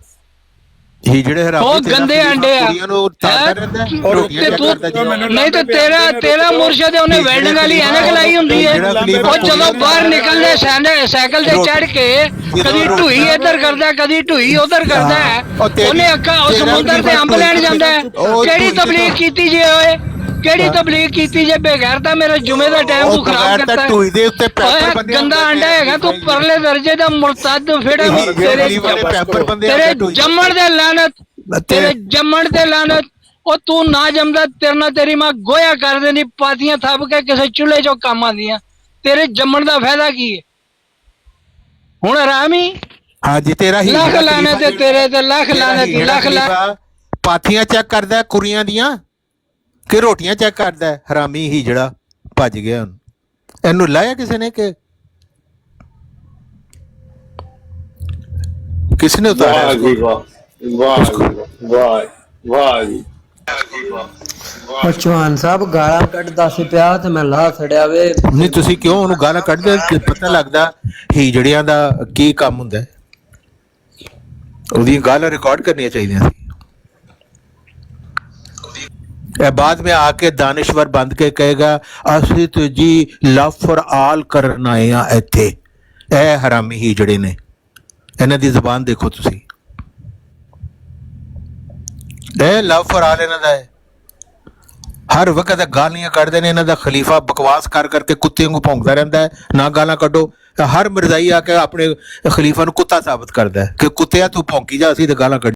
ਹੀਜੜੇ ਹਰਾਮ ਉਹ ਗੰਦੇ ਅੰਡੇ ਆ। ਨਹੀਂ ਤੇ ਤੇਰਾ ਮੁਰਸ਼ਦ ਉਹਨੇ ਵੈਲਡਿੰਗ ਵਾਲੀ ਐਨਕ ਲਾਈ ਹੁੰਦੀ ਹੈ। ਉਹ ਜਦੋਂ ਬਾਹਰ ਨਿਕਲਦੇ ਸਾਈਕਲ ਤੇ ਚੜ ਕੇ ਕਦੀ ਢੂਈ ਇੱਧਰ ਕਰਦਾ, ਕਦੀ ਢੂਈ ਉਧਰ ਕਰਦਾ ਹੈ। ਉਹਨੇ ਅੱਖਾਂ ਉਹ ਸਮੁੰਦਰ ਤੇ ਅੰਬ ਲੈਣ ਜਾਂਦਾ ਹੈ। ਕਿਹੜੀ ਤਬਲੀਗ ਕੀਤੀ ਜੇ ਓਏ, ਕਿਹੜੀ ਤਬਲੀਗ ਕੀਤੀ ਜੇ ਬੇਗੈਰਤਾ। ਮੇਰਾ ਜੁਮੇ ਦਾ ਟਾਈਮ ਤੂੰ ਖਰਾਬ ਕਰਤਾ। ਗੰਦਾ ਅੰਡਾ ਹੈਗਾ ਤੂੰ, ਪਰਲੇ ਦਰਜੇ ਦਾ ਮੁਰਤਦ ਫਿੜਾ। ਤੇਰੇ ਜੰਮਣ ਦੇ ਲਾਨਤ, ਤੇਰੇ ਜੰਮਣ ਤੇ ਲਾਨਤ। ਉਹ ਤੂੰ ਨਾ ਜੰਮਦਾ, ਤੇਰੇ ਨਾਲ ਤੇਰੀ ਮਾਂ ਗੋਇਆ ਕਰ ਦੇਣੀ, ਪਾਤੀਆਂ ਥੱਪ ਕੇ ਕਿਸੇ ਚੁੱਲ੍ਹੇ ਚੋਂ ਕੰਮ ਆਉਂਦੀਆਂ। ਤੇਰੇ ਜੰਮਣ ਦਾ ਫਾਇਦਾ ਕੀ ਹੈ ਹੁਣ ਹਰਾਮੀ। ਹਾਂਜੀ ਤੇਰਾ ਹੀ ਲੱਖ ਲਾਣੇ ਤੇ ਤੇਰੇ ਤੇ ਲੱਖ ਲਾਣੇ ਤੇ ਲੱਖ ਪਾਥੀਆਂ ਚੈੱਕ ਕਰਦਾ ਕੁੜੀਆਂ ਦੀਆਂ ਕਿ ਰੋਟੀਆਂ ਚੈੱਕ ਕਰਦਾ। ਹਰਾਮੀ ਹੀ ਜਿਹੜਾ ਭੱਜ ਗਿਆ। ਹੁਣ ਇਹਨੂੰ ਲਾਇਆ ਕਿਸੇ ਨੇ ਕਿ ਕਿਸ ਨੇ ਉਤਾਰਿਆ? ਵਾਹ ਜੀ ਵਾਹ, ਵਾਹ ਜੀ ਵਾਹ, ਵਾਹ ਜੀ। ਉਹ ਚੌਹਾਨ ਸਾਹਿਬ ਗਾਲਾਂ ਕੱਢਦਾ ਸੀ ਪਿਆ ਤੇ ਮੈਂ ਲਾ ਛੜਿਆ ਵੇ। ਨਹੀਂ ਤੁਸੀਂ ਕਿਉਂ ਉਹਨੂੰ ਗਾਲਾਂ ਕੱਢਦੇ? ਤੇ ਪਤਾ ਲੱਗਦਾ ਹੀਜੜਿਆਂ ਦਾ ਕੀ ਕੰਮ ਹੁੰਦਾ ਹੈ। ਉਹਦੀਆਂ ਗਾਲਾਂ ਰਿਕਾਰਡ ਕਰਨੀਆਂ ਚਾਹੀਦੀਆਂ ਸੀ। ਇਹ ਬਾਅਦ में आके दानिश्वर बंद के कहेगा ਅਸੀਂ ਤੇ ਜੀ ਲਵ ਫॉर ਆਲ ਕਰਨ ਆਏ ਆ ਇੱਥੇ। ਇਹ ਹਰਾਮੀ ਹੀਜੜੇ ਨੇ, ਇਹਨਾਂ ਦੀ ਜ਼ੁਬਾਨ ਦੇਖੋ ਤੁਸੀਂ। ਇਹ ਲਵ ਫॉर ਆਲ ਇਹਨਾਂ ਦਾ ਹੈ। ਹਰ ਵਕਤ ਗਾਲੀਆਂ ਕੱਢਦੇ ਨੇ। ਇਹਨਾਂ ਦਾ ਖਲੀਫਾ ਬਕਵਾਸ ਕਰ ਕਰਕੇ ਕੁੱਤੇ ਵਾਂਗੂ ਭੌਂਕਦਾ ਰਹਿੰਦਾ ਹੈ। ਨਾ ਗਾਲਾਂ ਕੱਢੋ। ਹਰ ਮਿਰਜ਼ਾਈ ਆ ਕੇ ਆਪਣੇ ਖਲੀਫਾ ਨੂੰ ਕੁੱਤਾ ਸਾਬਤ ਕਰਦਾ ਹੈ ਕਿ ਕੁੱਤਿਆ ਤੂੰ ਭੌਂਕੀ ਜਾ, ਅਸੀਂ ਤੇ ਗਾਲਾਂ ਕੱਢ